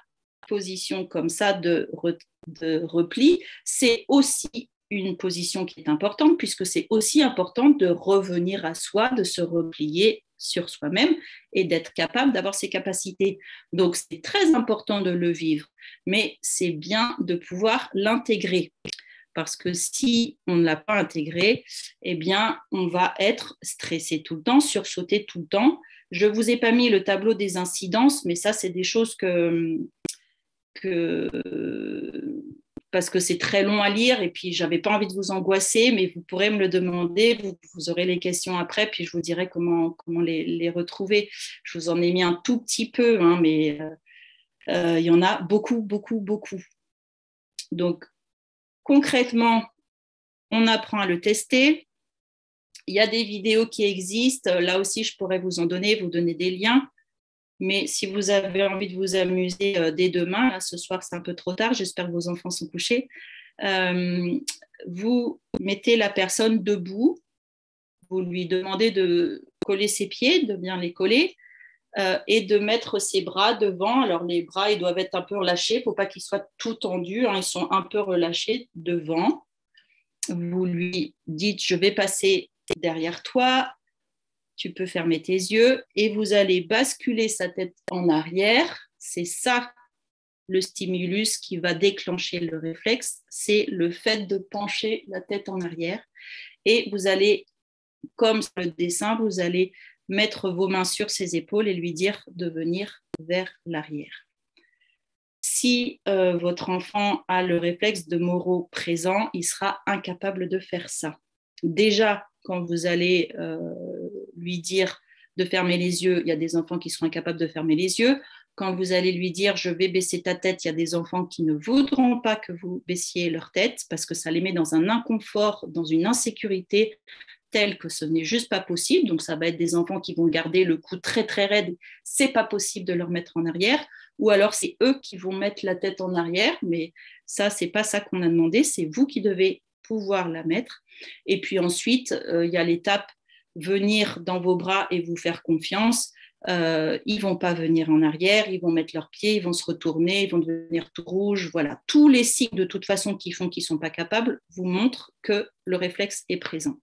position comme ça de repli, c'est aussi une position qui est importante puisque c'est aussi important de revenir à soi, de se replier sur soi-même et d'être capable d'avoir ces capacités. Donc, c'est très important de le vivre, mais c'est bien de pouvoir l'intégrer. Parce que si on ne l'a pas intégré, eh bien, on va être stressé tout le temps, sursauté tout le temps. Je ne vous ai pas mis le tableau des incidences, mais ça, c'est des choses parce que c'est très long à lire et puis je n'avais pas envie de vous angoisser, mais vous pourrez me le demander, vous aurez les questions après, puis je vous dirai comment les retrouver. Je vous en ai mis un tout petit peu, hein, mais il y en a beaucoup, beaucoup, beaucoup. Donc, concrètement, on apprend à le tester. Il y a des vidéos qui existent. Là aussi, je pourrais vous en donner, vous donner des liens. Mais si vous avez envie de vous amuser dès demain, là, ce soir, c'est un peu trop tard. J'espère que vos enfants sont couchés. Vous mettez la personne debout. Vous lui demandez de coller ses pieds, de bien les coller. Et de mettre ses bras devant. Alors, les bras, ils doivent être un peu relâchés. Il ne faut pas qu'ils soient tout tendus. Hein. Ils sont un peu relâchés devant. Vous lui dites, je vais passer derrière toi, tu peux fermer tes yeux et vous allez basculer sa tête en arrière. C'est ça le stimulus qui va déclencher le réflexe, c'est le fait de pencher la tête en arrière. Et vous allez, comme sur le dessin, vous allez mettre vos mains sur ses épaules et lui dire de venir vers l'arrière. Si votre enfant a le réflexe de Moro présent, il sera incapable de faire ça. Déjà, quand vous allez lui dire de fermer les yeux, il y a des enfants qui seront incapables de fermer les yeux. Quand vous allez lui dire je vais baisser ta tête, il y a des enfants qui ne voudront pas que vous baissiez leur tête parce que ça les met dans un inconfort, dans une insécurité telle que ce n'est juste pas possible. Donc, ça va être des enfants qui vont garder le cou très, très raide. C'est pas possible de leur mettre en arrière. Ou alors, c'est eux qui vont mettre la tête en arrière. Mais ça, c'est pas ça qu'on a demandé. C'est vous qui devez pouvoir la mettre. Et puis ensuite, il y a l'étape venir dans vos bras et vous faire confiance. Ils vont pas venir en arrière, ils vont mettre leurs pieds, ils vont se retourner, ils vont devenir tout rouges. Voilà, tous les signes de toute façon qui font qu'ils sont pas capables vous montrent que le réflexe est présent.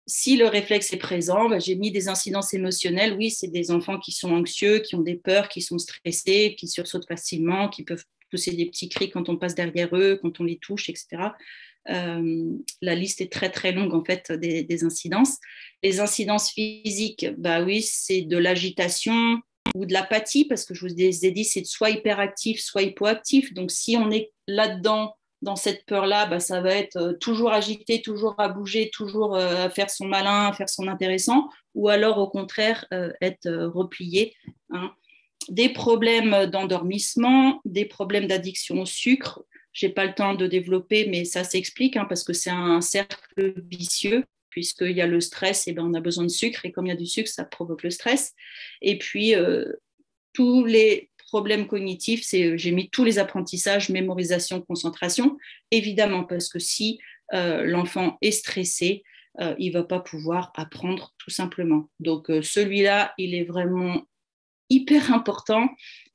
Si le réflexe est présent, j'ai mis des incidences émotionnelles. Oui, c'est des enfants qui sont anxieux, qui ont des peurs, qui sont stressés, qui sursautent facilement, qui peuvent pousser des petits cris quand on passe derrière eux, quand on les touche, etc. La liste est très très longue en fait des incidences. Les incidences physiques, bah oui, c'est de l'agitation ou de l'apathie parce que je vous ai dit c'est soit hyperactif, soit hypoactif. Donc si on est là-dedans, dans cette peur-là, bah, ça va être toujours agité, toujours à bouger, toujours à faire son malin, à faire son intéressant, ou alors au contraire être replié. Hein. Des problèmes d'endormissement, des problèmes d'addiction au sucre. Je n'ai pas le temps de développer, mais ça s'explique hein, parce que c'est un cercle vicieux, puisqu'il y a le stress, et ben on a besoin de sucre, et comme il y a du sucre, ça provoque le stress. Et puis, tous les problèmes cognitifs, j'ai mis tous les apprentissages, mémorisation, concentration, évidemment, parce que si l'enfant est stressé, il ne va pas pouvoir apprendre tout simplement. Donc, celui-là, il est vraiment hyper important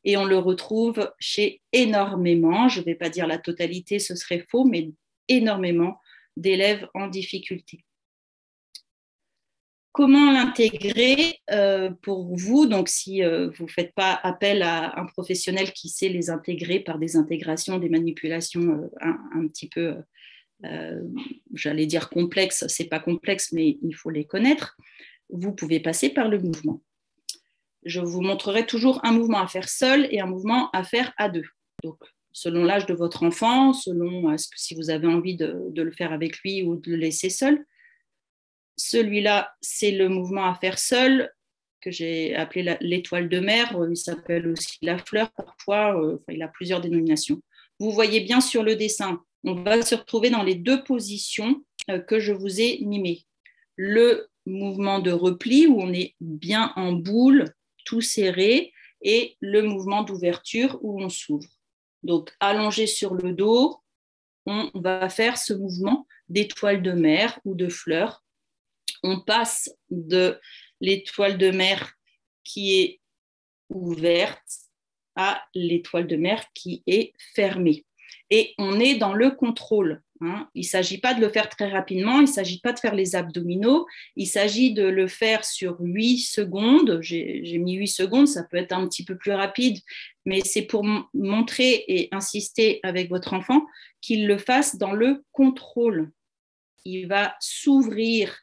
et on le retrouve chez énormément, je ne vais pas dire la totalité, ce serait faux, mais énormément d'élèves en difficulté. Comment l'intégrer pour vous? Donc, si vous ne faites pas appel à un professionnel qui sait les intégrer par des intégrations, des manipulations un petit peu, j'allais dire complexes, ce n'est pas complexe, mais il faut les connaître, vous pouvez passer par le mouvement. Je vous montrerai toujours un mouvement à faire seul et un mouvement à faire à deux. Donc, selon l'âge de votre enfant, selon si vous avez envie de le faire avec lui ou de le laisser seul. Celui-là, c'est le mouvement à faire seul, que j'ai appelé l'étoile de mer. Il s'appelle aussi la fleur, parfois. Il a plusieurs dénominations. Vous voyez bien sur le dessin, on va se retrouver dans les deux positions que je vous ai mimées. Le mouvement de repli, où on est bien en boule, tout serré, et le mouvement d'ouverture où on s'ouvre. Donc, allongé sur le dos, on va faire ce mouvement d'étoile de mer ou de fleur. On passe de l'étoile de mer qui est ouverte à l'étoile de mer qui est fermée. Et on est dans le contrôle. Il ne s'agit pas de le faire très rapidement, il ne s'agit pas de faire les abdominaux, il s'agit de le faire sur 8 secondes. J'ai mis 8 secondes, ça peut être un petit peu plus rapide, mais c'est pour montrer et insister avec votre enfant qu'il le fasse dans le contrôle. Il va s'ouvrir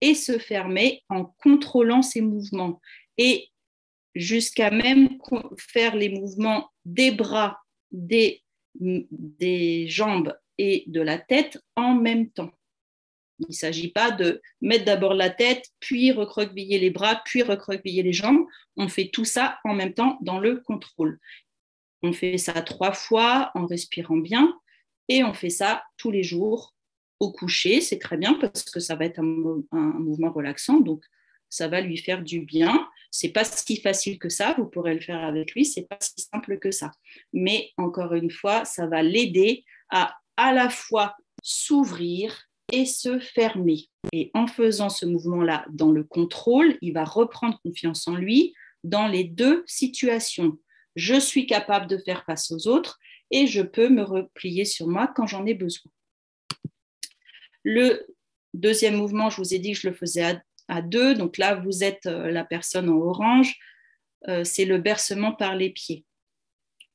et se fermer en contrôlant ses mouvements. Et jusqu'à même faire les mouvements des bras, des jambes et de la tête en même temps. Il ne s'agit pas de mettre d'abord la tête, puis recroqueviller les bras, puis recroqueviller les jambes. On fait tout ça en même temps dans le contrôle. On fait ça 3 fois en respirant bien et on fait ça tous les jours au coucher. C'est très bien parce que ça va être un mouvement relaxant, donc ça va lui faire du bien. C'est pas si facile que ça, vous pourrez le faire avec lui, c'est pas si simple que ça. Mais encore une fois, ça va l'aider à la fois s'ouvrir et se fermer. Et en faisant ce mouvement-là dans le contrôle, il va reprendre confiance en lui dans les 2 situations. Je suis capable de faire face aux autres et je peux me replier sur moi quand j'en ai besoin. Le deuxième mouvement, je vous ai dit que je le faisais à 2. Donc là, vous êtes la personne en orange. C'est le bercement par les pieds.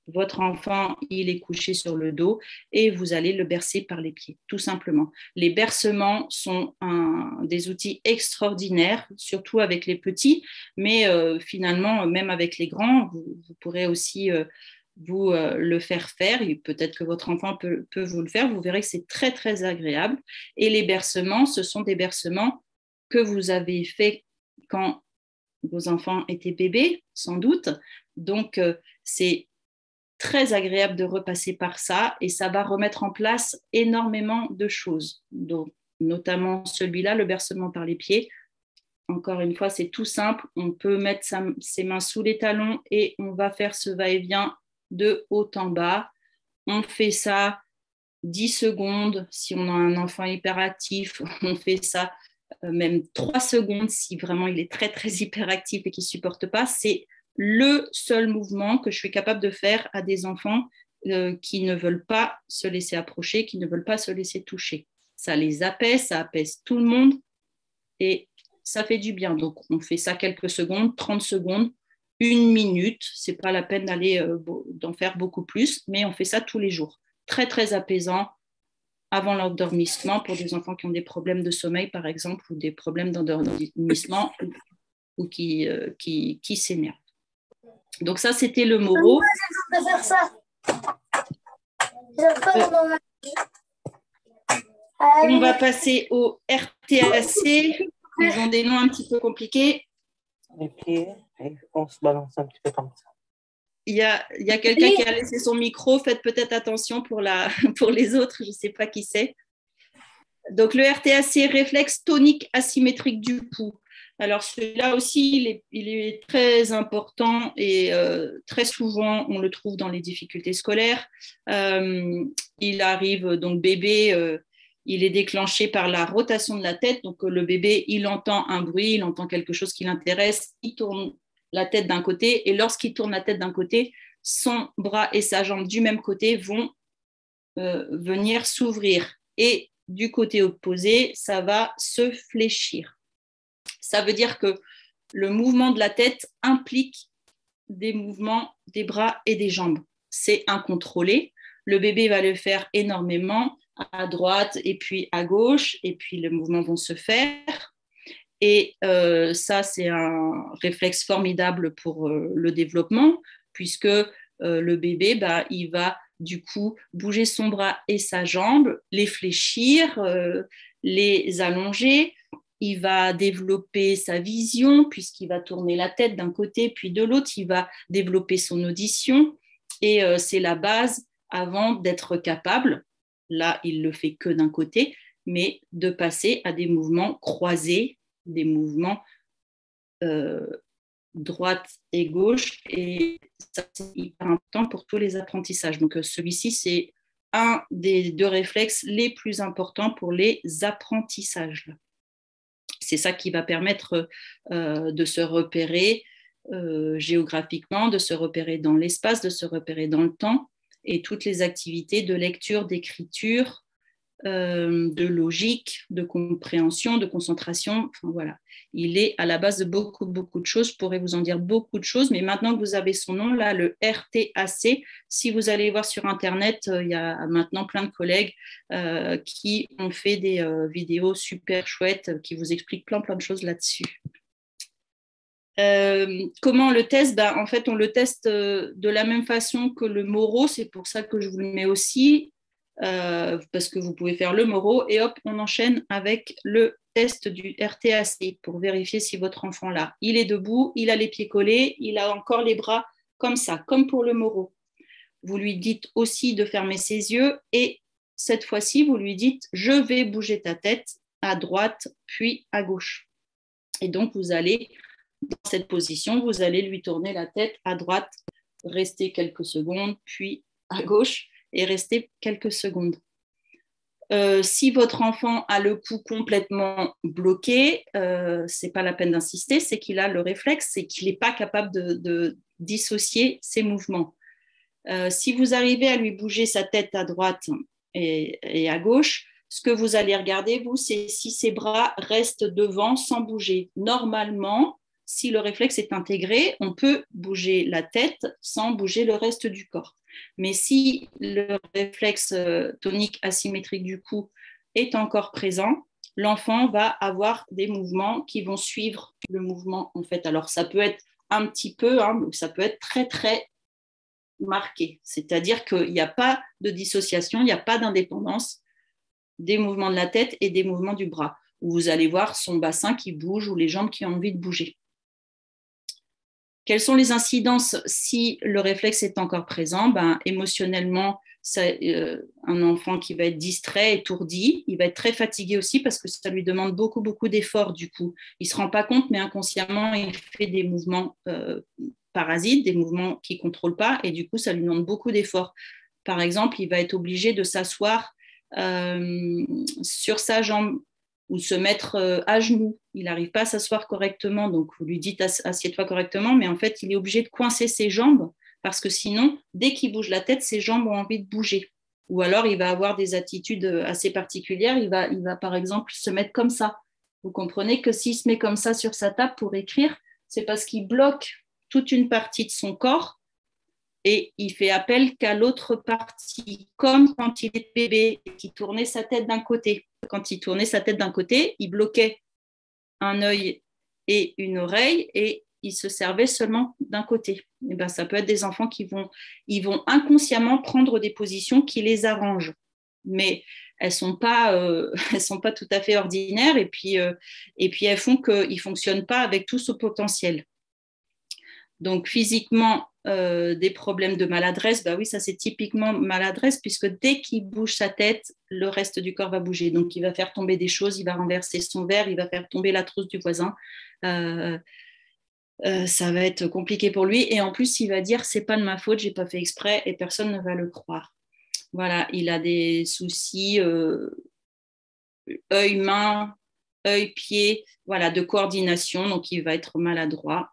Votre enfant, il est couché sur le dos et vous allez le bercer par les pieds, tout simplement. Les bercements sont des outils extraordinaires, surtout avec les petits, mais finalement, même avec les grands, vous pourrez aussi vous le faire. Et peut-être que votre enfant peut vous le faire. Vous verrez que c'est très, très agréable. Et les bercements, ce sont des bercements que vous avez faits quand vos enfants étaient bébés, sans doute. Donc, c'est très agréable de repasser par ça et ça va remettre en place énormément de choses. Donc, notamment celui-là, le bercement par les pieds. Encore une fois, c'est tout simple. On peut mettre ses mains sous les talons et on va faire ce va-et-vient de haut en bas. On fait ça 10 secondes si on a un enfant hyperactif. On fait ça même 3 secondes si vraiment il est très, très hyperactif et qu'il ne supporte pas. C'est le seul mouvement que je suis capable de faire à des enfants qui ne veulent pas se laisser approcher, qui ne veulent pas se laisser toucher. Ça les apaise, ça apaise tout le monde et ça fait du bien. Donc, on fait ça quelques secondes, 30 secondes, 1 minute. Ce n'est pas la peine d'en faire beaucoup plus, mais on fait ça tous les jours. Très, très apaisant avant l'endormissement pour des enfants qui ont des problèmes de sommeil, par exemple, ou des problèmes d'endormissement ou qui s'énervent. Donc ça, c'était le moro. Je vais faire ça. On va passer au RTAC. Ils ont des noms un petit peu compliqués. Les pieds, et on se balance un petit peu comme ça. Il y a quelqu'un qui a laissé son micro. Faites peut-être attention pour les autres. Je ne sais pas qui c'est. Donc, le RTAC, réflexe tonique asymétrique du pouls. Alors, celui-là aussi, il est très important et très souvent, on le trouve dans les difficultés scolaires. Il arrive, donc bébé, il est déclenché par la rotation de la tête. Donc, le bébé, il entend un bruit, il entend quelque chose qui l'intéresse, il tourne la tête d'un côté et lorsqu'il tourne la tête d'un côté, son bras et sa jambe du même côté vont venir s'ouvrir. Et du côté opposé, ça va se fléchir. Ça veut dire que le mouvement de la tête implique des mouvements des bras et des jambes. C'est incontrôlé. Le bébé va le faire énormément à droite et puis à gauche, et puis les mouvements vont se faire. Et ça, c'est un réflexe formidable pour le développement, puisque le bébé, il va du coup bouger son bras et sa jambe, les fléchir, les allonger. Il va développer sa vision puisqu'il va tourner la tête d'un côté puis de l'autre. Il va développer son audition et c'est la base avant d'être capable, là il le fait que d'un côté, mais de passer à des mouvements croisés, des mouvements droite et gauche, et ça c'est hyper important pour tous les apprentissages. Donc celui-ci, c'est un des deux réflexes les plus importants pour les apprentissages. C'est ça qui va permettre de se repérer géographiquement, de se repérer dans l'espace, de se repérer dans le temps, et toutes les activités de lecture, d'écriture, de logique, de compréhension, de concentration. Enfin, voilà. Il est à la base de beaucoup, beaucoup de choses. Je pourrais vous en dire beaucoup de choses, mais maintenant que vous avez son nom, là, le RTAC, si vous allez voir sur Internet, il y a maintenant plein de collègues qui ont fait des vidéos super chouettes qui vous expliquent plein, plein de choses là-dessus. Comment on le teste? En fait, on le teste de la même façon que le Moro. C'est pour ça que je vous le mets aussi. Parce que vous pouvez faire le Moro et hop, on enchaîne avec le test du RTAC pour vérifier si votre enfant là, il est debout, il a les pieds collés, il a encore les bras comme ça, comme pour le Moro. Vous lui dites aussi de fermer ses yeux et cette fois-ci, vous lui dites je vais bouger ta tête à droite puis à gauche. Et donc, vous allez, dans cette position, vous allez lui tourner la tête à droite, rester quelques secondes, puis à gauche et rester quelques secondes. Si votre enfant a le cou complètement bloqué, ce n'est pas la peine d'insister, c'est qu'il a le réflexe, c'est qu'il n'est pas capable de dissocier ses mouvements. Si vous arrivez à lui bouger sa tête à droite et à gauche, ce que vous allez regarder, vous, c'est si ses bras restent devant sans bouger. Normalement, si le réflexe est intégré, on peut bouger la tête sans bouger le reste du corps. Mais si le réflexe tonique asymétrique du cou est encore présent, l'enfant va avoir des mouvements qui vont suivre le mouvement en fait. Alors ça peut être un petit peu, ça peut être très très marqué. C'est-à-dire qu'il n'y a pas de dissociation, il n'y a pas d'indépendance des mouvements de la tête et des mouvements du bras. Où vous allez voir son bassin qui bouge ou les jambes qui ont envie de bouger. Quelles sont les incidences si le réflexe est encore présent? Émotionnellement, un enfant qui va être distrait, étourdi, il va être très fatigué aussi parce que ça lui demande beaucoup, beaucoup d'efforts du coup. Il ne se rend pas compte, mais inconsciemment, il fait des mouvements parasites, des mouvements qu'il ne contrôle pas et du coup, ça lui demande beaucoup d'efforts. Par exemple, il va être obligé de s'asseoir sur sa jambe ou se mettre à genoux. Il n'arrive pas à s'asseoir correctement, donc vous lui dites assieds-toi correctement, mais en fait, il est obligé de coincer ses jambes parce que sinon, dès qu'il bouge la tête, ses jambes ont envie de bouger. Ou alors, il va avoir des attitudes assez particulières. Il va par exemple se mettre comme ça. Vous comprenez que s'il se met comme ça sur sa table pour écrire, c'est parce qu'il bloque toute une partie de son corps et il fait appel qu'à l'autre partie, comme quand il est bébé et qu'il tournait sa tête d'un côté. Quand il tournait sa tête d'un côté, il bloquait un œil et une oreille et il se servait seulement d'un côté. Et ça peut être des enfants qui vont inconsciemment prendre des positions qui les arrangent, mais elles ne sont pas tout à fait ordinaires et puis elles font qu'ils ne fonctionnent pas avec tout ce potentiel. Donc physiquement, des problèmes de maladresse, oui, ça c'est typiquement maladresse puisque dès qu'il bouge sa tête, le reste du corps va bouger. Donc il va faire tomber des choses, il va renverser son verre, il va faire tomber la trousse du voisin. Ça va être compliqué pour lui. Et en plus, il va dire c'est pas de ma faute, j'ai pas fait exprès et personne ne va le croire. Voilà, il a des soucis œil, main, œil, pied, voilà, de coordination. Donc il va être maladroit.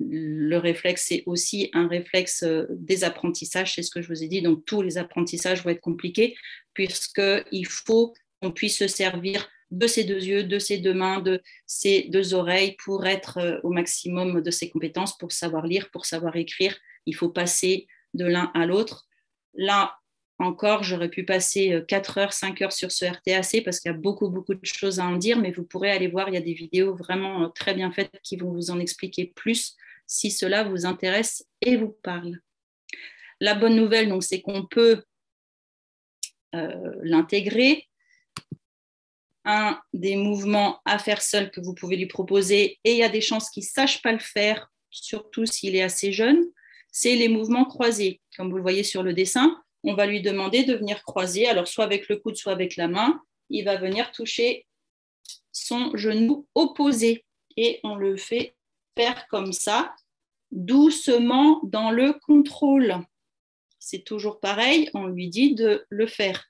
Le réflexe, c'est aussi un réflexe des apprentissages, c'est ce que je vous ai dit. Donc, tous les apprentissages vont être compliqués puisqu'il faut qu'on puisse se servir de ses deux yeux, de ses deux mains, de ses deux oreilles pour être au maximum de ses compétences, pour savoir lire, pour savoir écrire. Il faut passer de l'un à l'autre. Là encore, j'aurais pu passer 4 heures, 5 heures sur ce RTAC parce qu'il y a beaucoup, beaucoup de choses à en dire, mais vous pourrez aller voir, il y a des vidéos vraiment très bien faites qui vont vous en expliquer plus si cela vous intéresse et vous parle. La bonne nouvelle, donc, c'est qu'on peut l'intégrer. Un des mouvements à faire seul que vous pouvez lui proposer, et il y a des chances qu'il ne sache pas le faire, surtout s'il est assez jeune, c'est les mouvements croisés. Comme vous le voyez sur le dessin, on va lui demander de venir croiser, alors soit avec le coude, soit avec la main. Il va venir toucher son genou opposé et on le fait faire comme ça, doucement dans le contrôle. C'est toujours pareil, on lui dit de le faire.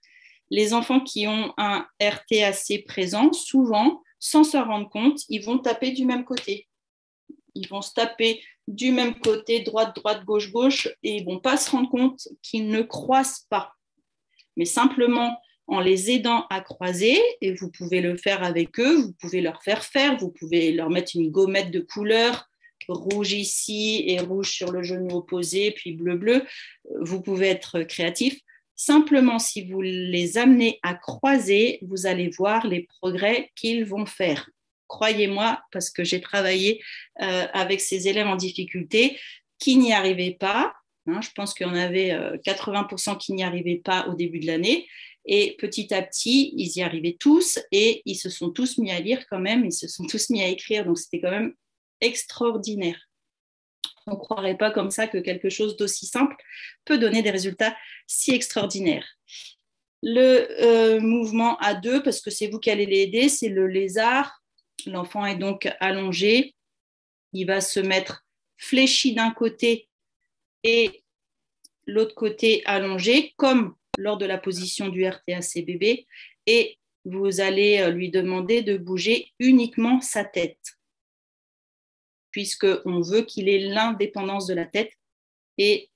Les enfants qui ont un RTAC présent, souvent, sans s'en rendre compte, ils vont taper du même côté. Ils vont se taper du même côté, droite, droite, gauche, gauche, et ils ne vont pas se rendre compte qu'ils ne croisent pas. Mais simplement en les aidant à croiser, et vous pouvez le faire avec eux, vous pouvez leur faire, vous pouvez leur mettre une gommette de couleur, rouge ici et rouge sur le genou opposé, puis bleu, bleu. Vous pouvez être créatif. Simplement, si vous les amenez à croiser, vous allez voir les progrès qu'ils vont faire. Croyez-moi, parce que j'ai travaillé avec ces élèves en difficulté qui n'y arrivaient pas. Je pense qu'il y en avait 80% qui n'y arrivaient pas au début de l'année. Et petit à petit, ils y arrivaient tous et ils se sont tous mis à lire quand même, ils se sont tous mis à écrire. Donc, c'était quand même extraordinaire. On ne croirait pas comme ça que quelque chose d'aussi simple peut donner des résultats si extraordinaires. Le mouvement à deux, parce que c'est vous qui allez l'aider, c'est le lézard. L'enfant est donc allongé. Il va se mettre fléchi d'un côté et l'autre côté allongé, comme lors de la position du RTAC bébé. Et vous allez lui demander de bouger uniquement sa tête, puisqu'on veut qu'il ait l'indépendance de la tête et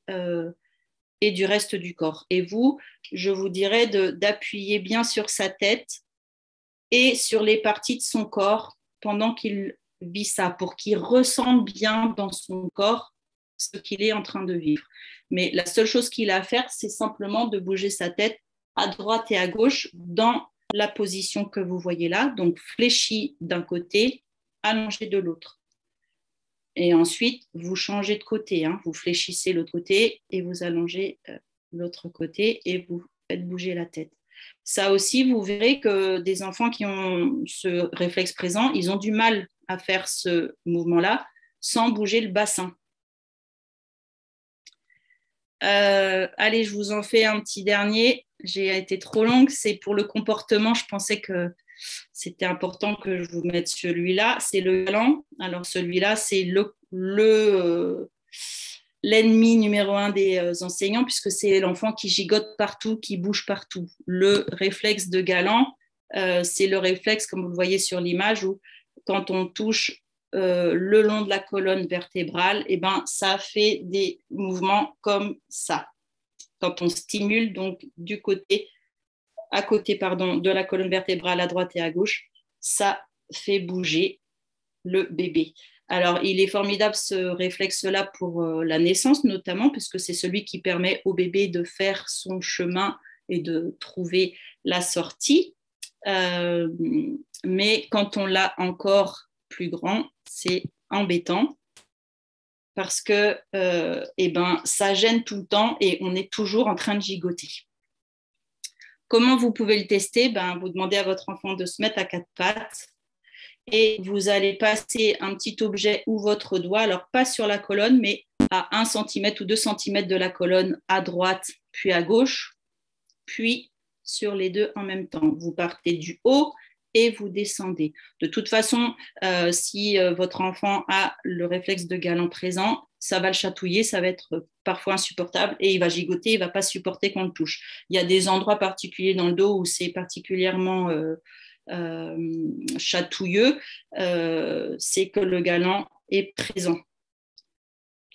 du reste du corps. Et vous, je vous dirais d'appuyer bien sur sa tête et sur les parties de son corps pendant qu'il vit ça, pour qu'il ressente bien dans son corps ce qu'il est en train de vivre. Mais la seule chose qu'il a à faire, c'est simplement de bouger sa tête à droite et à gauche dans la position que vous voyez là, donc fléchi d'un côté, allongé de l'autre. Et ensuite, vous changez de côté, vous fléchissez l'autre côté et vous allongez l'autre côté et vous faites bouger la tête. Ça aussi, vous verrez que des enfants qui ont ce réflexe présent, ils ont du mal à faire ce mouvement-là sans bouger le bassin. Allez, je vous en fais un petit dernier. J'ai été trop longue. C'est pour le comportement. Je pensais que c'était important que je vous mette celui-là. C'est le galant. Alors, celui-là, c'est l'ennemi numéro 1 des enseignants, puisque c'est l'enfant qui gigote partout, qui bouge partout. Le réflexe de galant, c'est le réflexe, comme vous le voyez sur l'image, où quand on touche le long de la colonne vertébrale, et ben, ça fait des mouvements comme ça. Quand on stimule donc du côté, à côté de la colonne vertébrale à droite et à gauche, ça fait bouger le bébé. Alors, il est formidable ce réflexe-là pour la naissance notamment, puisque c'est celui qui permet au bébé de faire son chemin et de trouver la sortie. Mais quand on l'a encore plus grand, c'est embêtant parce que ça gêne tout le temps et on est toujours en train de gigoter. Comment vous pouvez le tester? Vous demandez à votre enfant de se mettre à quatre pattes et vous allez passer un petit objet ou votre doigt, alors pas sur la colonne, mais à 1 cm ou 2 cm de la colonne à droite, puis à gauche, puis sur les deux en même temps. Vous partez du haut et vous descendez. De toute façon, si votre enfant a le réflexe de galant présent, ça va le chatouiller, ça va être parfois insupportable et il va gigoter, il ne va pas supporter qu'on le touche. Il y a des endroits particuliers dans le dos où c'est particulièrement chatouilleux, c'est que le galant est présent.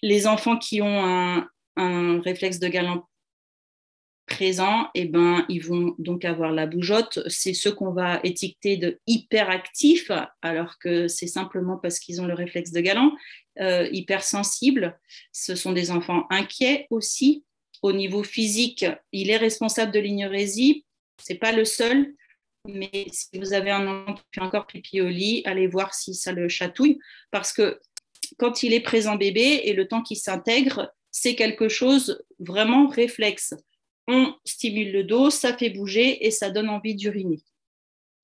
Les enfants qui ont un réflexe de galant présent, ils vont donc avoir la bougeotte. C'est ceux qu'on va étiqueter de hyperactifs, alors que c'est simplement parce qu'ils ont le réflexe de galant. Hypersensibles, ce sont des enfants inquiets aussi. Au niveau physique, il est responsable de l'énurésie. Ce n'est pas le seul, mais si vous avez un enfant qui fait encore pipi au lit, allez voir si ça le chatouille, parce que quand il est présent bébé et le temps qu'il s'intègre, c'est quelque chose vraiment réflexe. On stimule le dos, ça fait bouger et ça donne envie d'uriner.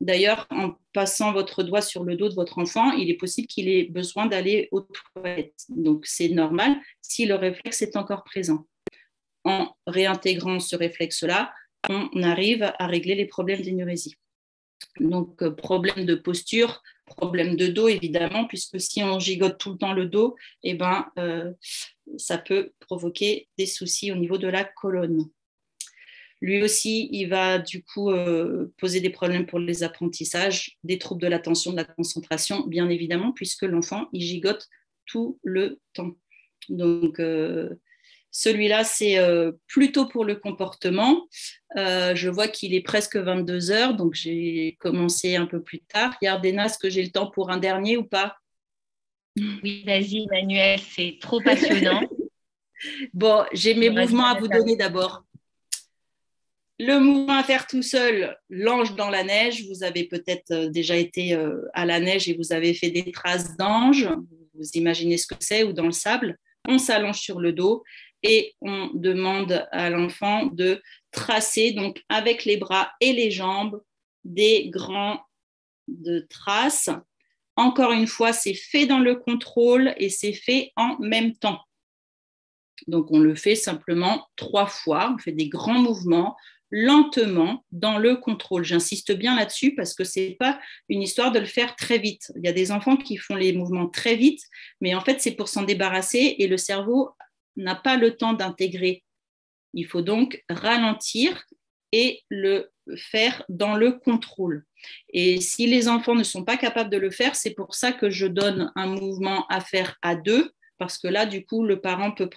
D'ailleurs, en passant votre doigt sur le dos de votre enfant, il est possible qu'il ait besoin d'aller aux toilettes. Donc, c'est normal si le réflexe est encore présent. En réintégrant ce réflexe-là, on arrive à régler les problèmes d'énurésie. Donc, problème de posture, problème de dos, évidemment, puisque si on gigote tout le temps le dos, ça peut provoquer des soucis au niveau de la colonne. Lui aussi, il va du coup poser des problèmes pour les apprentissages, des troubles de l'attention, de la concentration, bien évidemment, puisque l'enfant, il gigote tout le temps. Donc, celui-là, c'est plutôt pour le comportement. Je vois qu'il est presque 22 heures, donc j'ai commencé un peu plus tard. Yardena, est-ce que j'ai le temps pour un dernier ou pas? Oui, vas-y, Emmanuel, c'est trop passionnant. Bon, j'ai mes mouvements à vous donner d'abord. Le mouvement à faire tout seul, l'ange dans la neige. Vous avez peut-être déjà été à la neige et vous avez fait des traces d'ange. Vous imaginez ce que c'est, ou dans le sable. On s'allonge sur le dos et on demande à l'enfant de tracer, donc avec les bras et les jambes, des grandes traces. Encore une fois, c'est fait dans le contrôle et c'est fait en même temps. Donc, on le fait simplement 3 fois. On fait des grands mouvements lentement dans le contrôle. J'insiste bien là-dessus parce que ce n'est pas une histoire de le faire très vite. Il y a des enfants qui font les mouvements très vite, mais en fait, c'est pour s'en débarrasser et le cerveau n'a pas le temps d'intégrer. Il faut donc ralentir et le faire dans le contrôle. Et si les enfants ne sont pas capables de le faire, c'est pour ça que je donne un mouvement à faire à 2, parce que là, du coup, le parent peut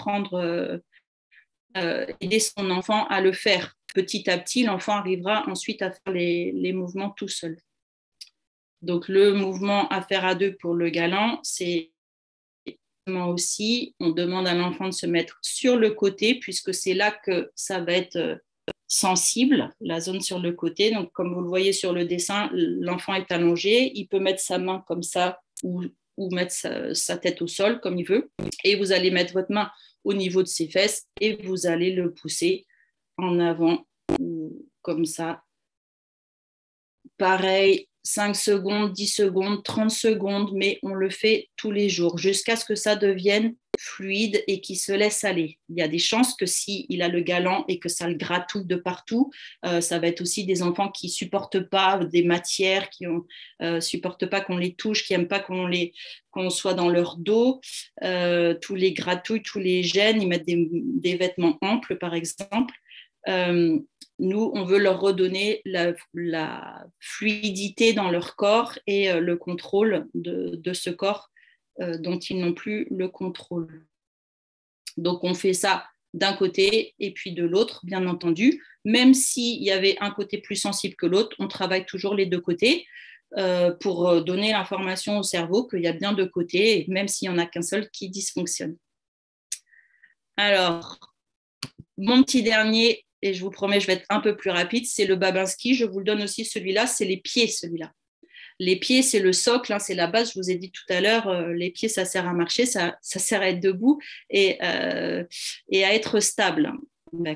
aider son enfant à le faire. Petit à petit, l'enfant arrivera ensuite à faire les mouvements tout seul. Donc, le mouvement à faire à 2 pour le galant, c'est aussi, on demande à l'enfant de se mettre sur le côté, puisque c'est là que ça va être sensible, la zone sur le côté. Donc, comme vous le voyez sur le dessin, l'enfant est allongé, il peut mettre sa main comme ça ou mettre sa tête au sol comme il veut. Et vous allez mettre votre main au niveau de ses fesses et vous allez le pousser en avant comme ça. Pareil, 5 secondes, 10 secondes, 30 secondes, mais on le fait tous les jours jusqu'à ce que ça devienne fluide et qu'il se laisse aller. Il y a des chances que s'il a le galant et que ça le gratouille de partout, ça va être aussi des enfants qui ne supportent pas des matières, qui ne supportent pas qu'on les touche, qui n'aiment pas qu'on soit dans leur dos. Tous les gratouilles, tous les gènes, ils mettent des vêtements amples, par exemple. Nous, on veut leur redonner la fluidité dans leur corps et le contrôle de ce corps dont ils n'ont plus le contrôle. Donc, on fait ça d'un côté et puis de l'autre, bien entendu. Même s'il y avait un côté plus sensible que l'autre, on travaille toujours les 2 côtés pour donner l'information au cerveau qu'il y a bien 2 côtés, même s'il n'y en a qu'un seul qui dysfonctionne. Alors, mon petit dernier, et je vous promets, je vais être un peu plus rapide, c'est le Babinski. Je vous le donne aussi, celui-là, c'est les pieds, celui-là. Les pieds, c'est le socle, hein, c'est la base. Je vous ai dit tout à l'heure, les pieds, ça sert à marcher, ça sert à être debout et à être stable,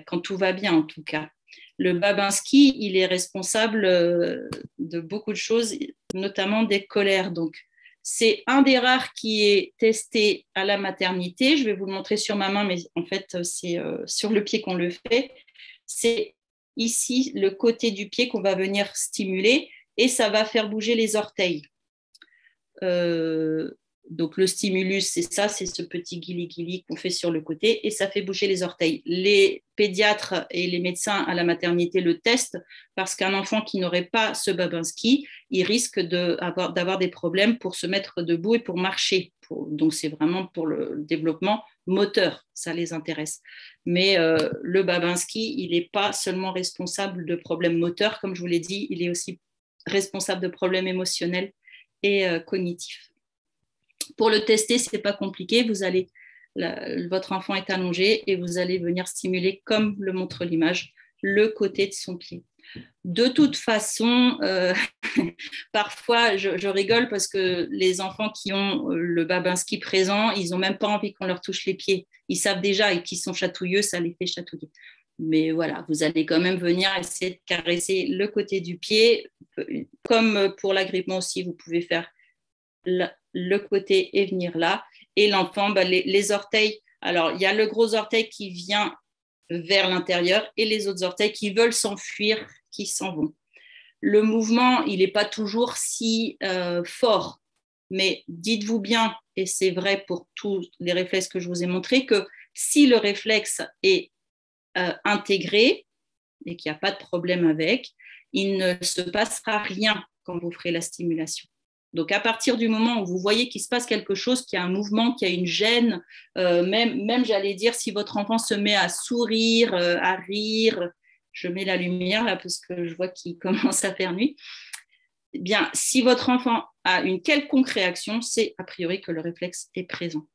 quand tout va bien en tout cas. Le Babinski, il est responsable de beaucoup de choses, notamment des colères. Donc, c'est un des rares qui est testé à la maternité. Je vais vous le montrer sur ma main, mais en fait, c'est sur le pied qu'on le fait. C'est ici le côté du pied qu'on va venir stimuler et ça va faire bouger les orteils. Donc le stimulus, c'est ça, c'est ce petit guili-guili qu'on fait sur le côté et ça fait bouger les orteils. Les pédiatres et les médecins à la maternité le testent parce qu'un enfant qui n'aurait pas ce Babinski, il risque d'avoir des problèmes pour se mettre debout et pour marcher. Donc c'est vraiment pour le développement moteur, ça les intéresse. Mais le Babinski, il n'est pas seulement responsable de problèmes moteurs, comme je vous l'ai dit, il est aussi responsable de problèmes émotionnels et cognitifs. Pour le tester, ce n'est pas compliqué. Votre enfant est allongé et vous allez venir stimuler, comme le montre l'image, le côté de son pied. De toute façon, parfois, je rigole parce que les enfants qui ont le Babinski présent, ils n'ont même pas envie qu'on leur touche les pieds. Ils savent déjà qu'ils sont chatouilleux, ça les fait chatouiller. Mais voilà, vous allez quand même venir essayer de caresser le côté du pied. Comme pour l'agrippement aussi, vous pouvez faire le côté et venir là. Et l'enfant, les orteils, alors il y a le gros orteil qui vient vers l'intérieur et les autres orteils qui veulent s'enfuir, qui s'en vont. le mouvement, il n'est pas toujours si fort. Mais dites-vous bien, et c'est vrai pour tous les réflexes que je vous ai montrés, que si le réflexe est intégré et qu'il n'y a pas de problème avec, il ne se passera rien quand vous ferez la stimulation. Donc, à partir du moment où vous voyez qu'il se passe quelque chose, qu'il y a un mouvement, qu'il y a une gêne, même j'allais dire, si votre enfant se met à sourire, à rire, je mets la lumière là parce que je vois qu'il commence à faire nuit, eh bien, si votre enfant a une quelconque réaction, c'est a priori que le réflexe est présent.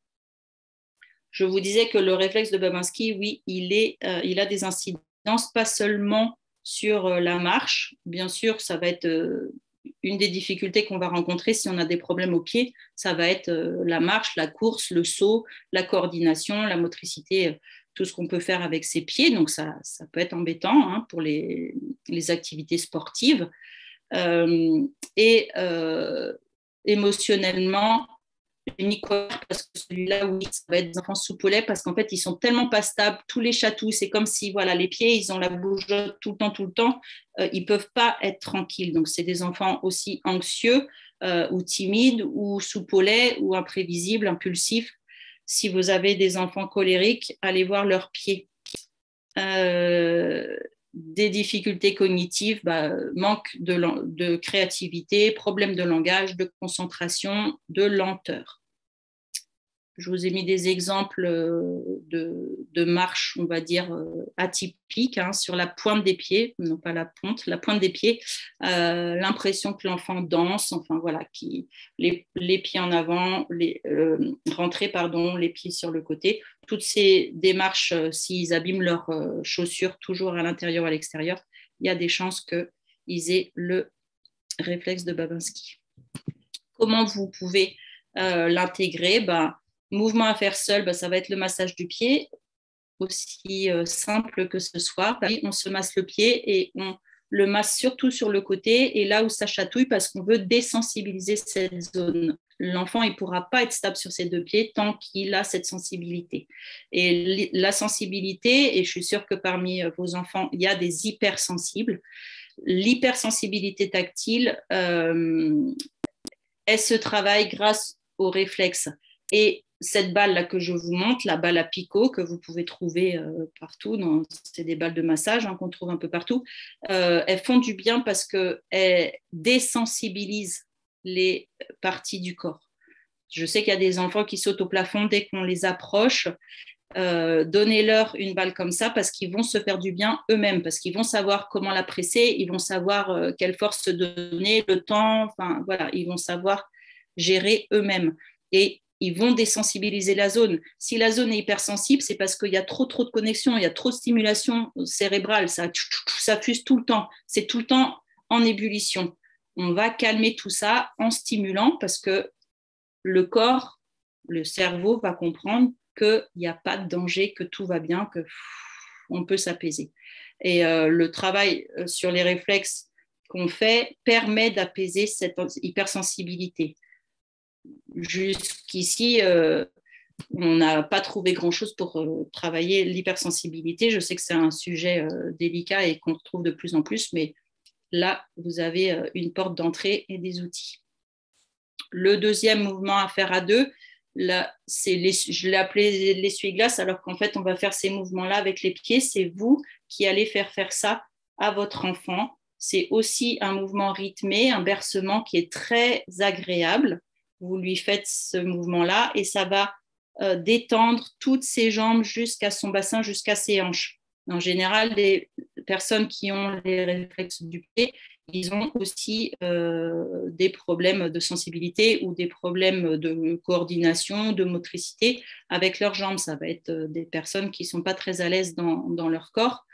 Je vous disais que le réflexe de Babinski, oui, il a des incidences, pas seulement sur la marche. Bien sûr, ça va être une des difficultés qu'on va rencontrer si on a des problèmes au pied. Ça va être la marche, la course, le saut, la coordination, la motricité, tout ce qu'on peut faire avec ses pieds. Donc, ça peut être embêtant hein, pour les activités sportives. Émotionnellement, parce que celui-là, oui, ça va être des enfants sous polais parce qu'en fait, ils sont tellement pas stables, tous les chatous, c'est comme si, voilà, les pieds, ils ont la bougeotte tout le temps, ils peuvent pas être tranquilles. Donc, c'est des enfants aussi anxieux ou timides ou sous polais ou imprévisibles, impulsifs. Si vous avez des enfants colériques, allez voir leurs pieds. Des difficultés cognitives, manque de créativité, problème de langage, de concentration, de lenteur. Je vous ai mis des exemples de marche, on va dire, atypiques, hein, sur la pointe des pieds, non pas la ponte, la pointe des pieds, l'impression que l'enfant danse, enfin voilà, les pieds en avant, rentrer, les pieds sur le côté. Toutes ces démarches, s'ils abîment leurs chaussures toujours à l'intérieur ou à l'extérieur, il y a des chances qu'ils aient le réflexe de Babinski. Comment vous pouvez l'intégrer? Mouvement à faire seul, ça va être le massage du pied, aussi simple que ce soit. On se masse le pied et on le masse surtout sur le côté et là où ça chatouille parce qu'on veut désensibiliser cette zone. L'enfant, il ne pourra pas être stable sur ses deux pieds tant qu'il a cette sensibilité. Et la sensibilité, et je suis sûre que parmi vos enfants, il y a des hypersensibles. L'hypersensibilité tactile, elle se travaille grâce aux réflexes. Et cette balle-là que je vous montre, la balle à picot que vous pouvez trouver partout, c'est des balles de massage hein, qu'on trouve un peu partout, elles font du bien parce qu'elles désensibilisent les parties du corps. Je sais qu'il y a des enfants qui sautent au plafond dès qu'on les approche. Donnez-leur une balle comme ça parce qu'ils vont se faire du bien eux-mêmes, parce qu'ils vont savoir comment la presser, ils vont savoir quelle force se donner, le temps, enfin voilà, ils vont savoir gérer eux-mêmes. Et ils vont désensibiliser la zone. Si la zone est hypersensible, c'est parce qu'il y a trop de connexions, il y a trop de stimulation cérébrale, ça fuse tout le temps, c'est tout le temps en ébullition. On va calmer tout ça en stimulant parce que le corps, le cerveau va comprendre qu'il n'y a pas de danger, que tout va bien, qu'on peut s'apaiser. Et le travail sur les réflexes qu'on fait permet d'apaiser cette hypersensibilité. Jusqu'ici, on n'a pas trouvé grand-chose pour travailler l'hypersensibilité. Je sais que c'est un sujet délicat et qu'on retrouve de plus en plus, mais là, vous avez une porte d'entrée et des outils. Le deuxième mouvement à faire à deux, là, je l'ai appelé l'essuie-glace, alors qu'en fait, on va faire ces mouvements-là avec les pieds. C'est vous qui allez faire ça à votre enfant. C'est aussi un mouvement rythmé, un bercement qui est très agréable. Vous lui faites ce mouvement-là et ça va détendre toutes ses jambes jusqu'à son bassin, jusqu'à ses hanches. En général, les personnes qui ont les réflexes du pied, ils ont aussi des problèmes de sensibilité ou des problèmes de coordination, de motricité avec leurs jambes. Ça va être des personnes qui ne sont pas très à l'aise dans leur corps,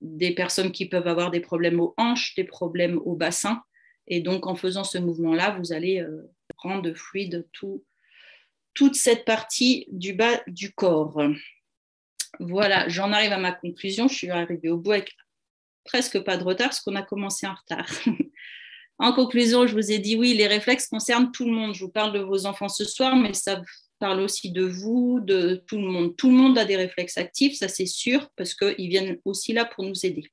des personnes qui peuvent avoir des problèmes aux hanches, des problèmes au bassin. Et donc, en faisant ce mouvement-là, vous allez rendre fluide toute cette partie du bas du corps. Voilà, j'en arrive à ma conclusion. Je suis arrivée au bout avec presque pas de retard parce qu'on a commencé en retard. En conclusion, je vous ai dit oui, les réflexes concernent tout le monde. Je vous parle de vos enfants ce soir, mais ça parle aussi de vous, de tout le monde. Tout le monde a des réflexes actifs, ça c'est sûr, parce qu'ils viennent aussi là pour nous aider.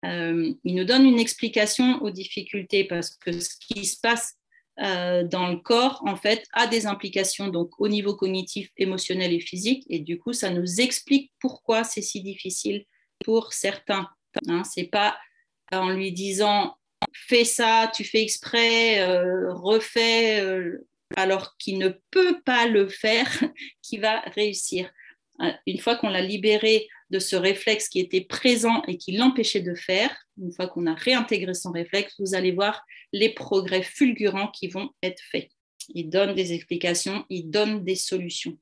Il nous donne une explication aux difficultés parce que ce qui se passe dans le corps, en fait, a des implications donc, au niveau cognitif, émotionnel et physique. Et du coup, ça nous explique pourquoi c'est si difficile pour certains. Hein, c'est pas en lui disant fais ça, tu fais exprès, refais, alors qu'il ne peut pas le faire, qui va réussir. Une fois qu'on l'a libéré de ce réflexe qui était présent et qui l'empêchait de faire, une fois qu'on a réintégré son réflexe, vous allez voir les progrès fulgurants qui vont être faits. Il donne des explications, il donne des solutions.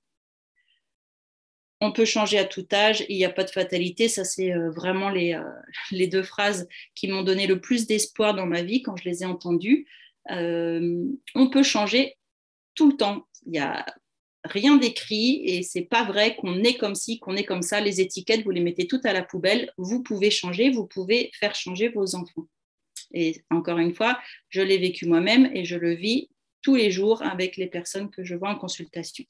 On peut changer à tout âge, il n'y a pas de fatalité. Ça, c'est vraiment les deux phrases qui m'ont donné le plus d'espoir dans ma vie quand je les ai entendues. On peut changer tout le temps. Il n'y a rien d'écrit et c'est pas vrai qu'on est comme ci, qu'on est comme ça. Les étiquettes, vous les mettez toutes à la poubelle. Vous pouvez changer, vous pouvez faire changer vos enfants. Et encore une fois, je l'ai vécu moi-même et je le vis tous les jours avec les personnes que je vois en consultation.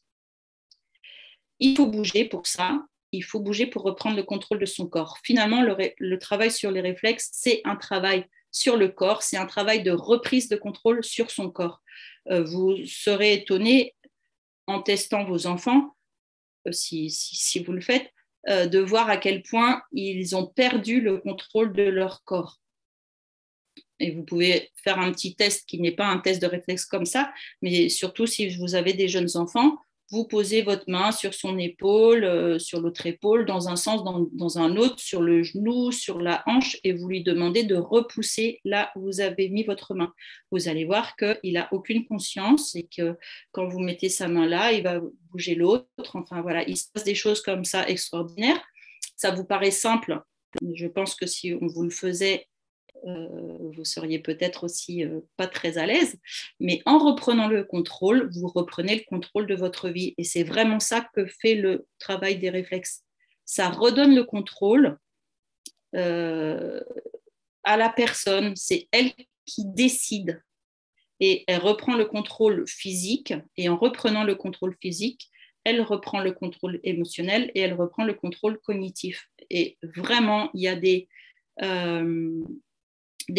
Il faut bouger pour ça, il faut bouger pour reprendre le contrôle de son corps. Finalement, le travail sur les réflexes, c'est un travail sur le corps, c'est un travail de reprise de contrôle sur son corps. Vous serez étonné en testant vos enfants, si vous le faites, de voir à quel point ils ont perdu le contrôle de leur corps. Et vous pouvez faire un petit test qui n'est pas un test de réflexe comme ça, mais surtout si vous avez des jeunes enfants, vous posez votre main sur son épaule, sur l'autre épaule, dans un sens, dans un autre, sur le genou, sur la hanche, et vous lui demandez de repousser là où vous avez mis votre main. Vous allez voir qu'il n'a aucune conscience et que quand vous mettez sa main là, il va bouger l'autre. Enfin voilà, il se passe des choses comme ça extraordinaires. Ça vous paraît simple. Je pense que si on vous le faisait, vous seriez peut-être aussi pas très à l'aise, mais en reprenant le contrôle, vous reprenez le contrôle de votre vie et c'est vraiment ça que fait le travail des réflexes. Ça redonne le contrôle à la personne, c'est elle qui décide et elle reprend le contrôle physique et en reprenant le contrôle physique, elle reprend le contrôle émotionnel et elle reprend le contrôle cognitif. Et vraiment, il y a des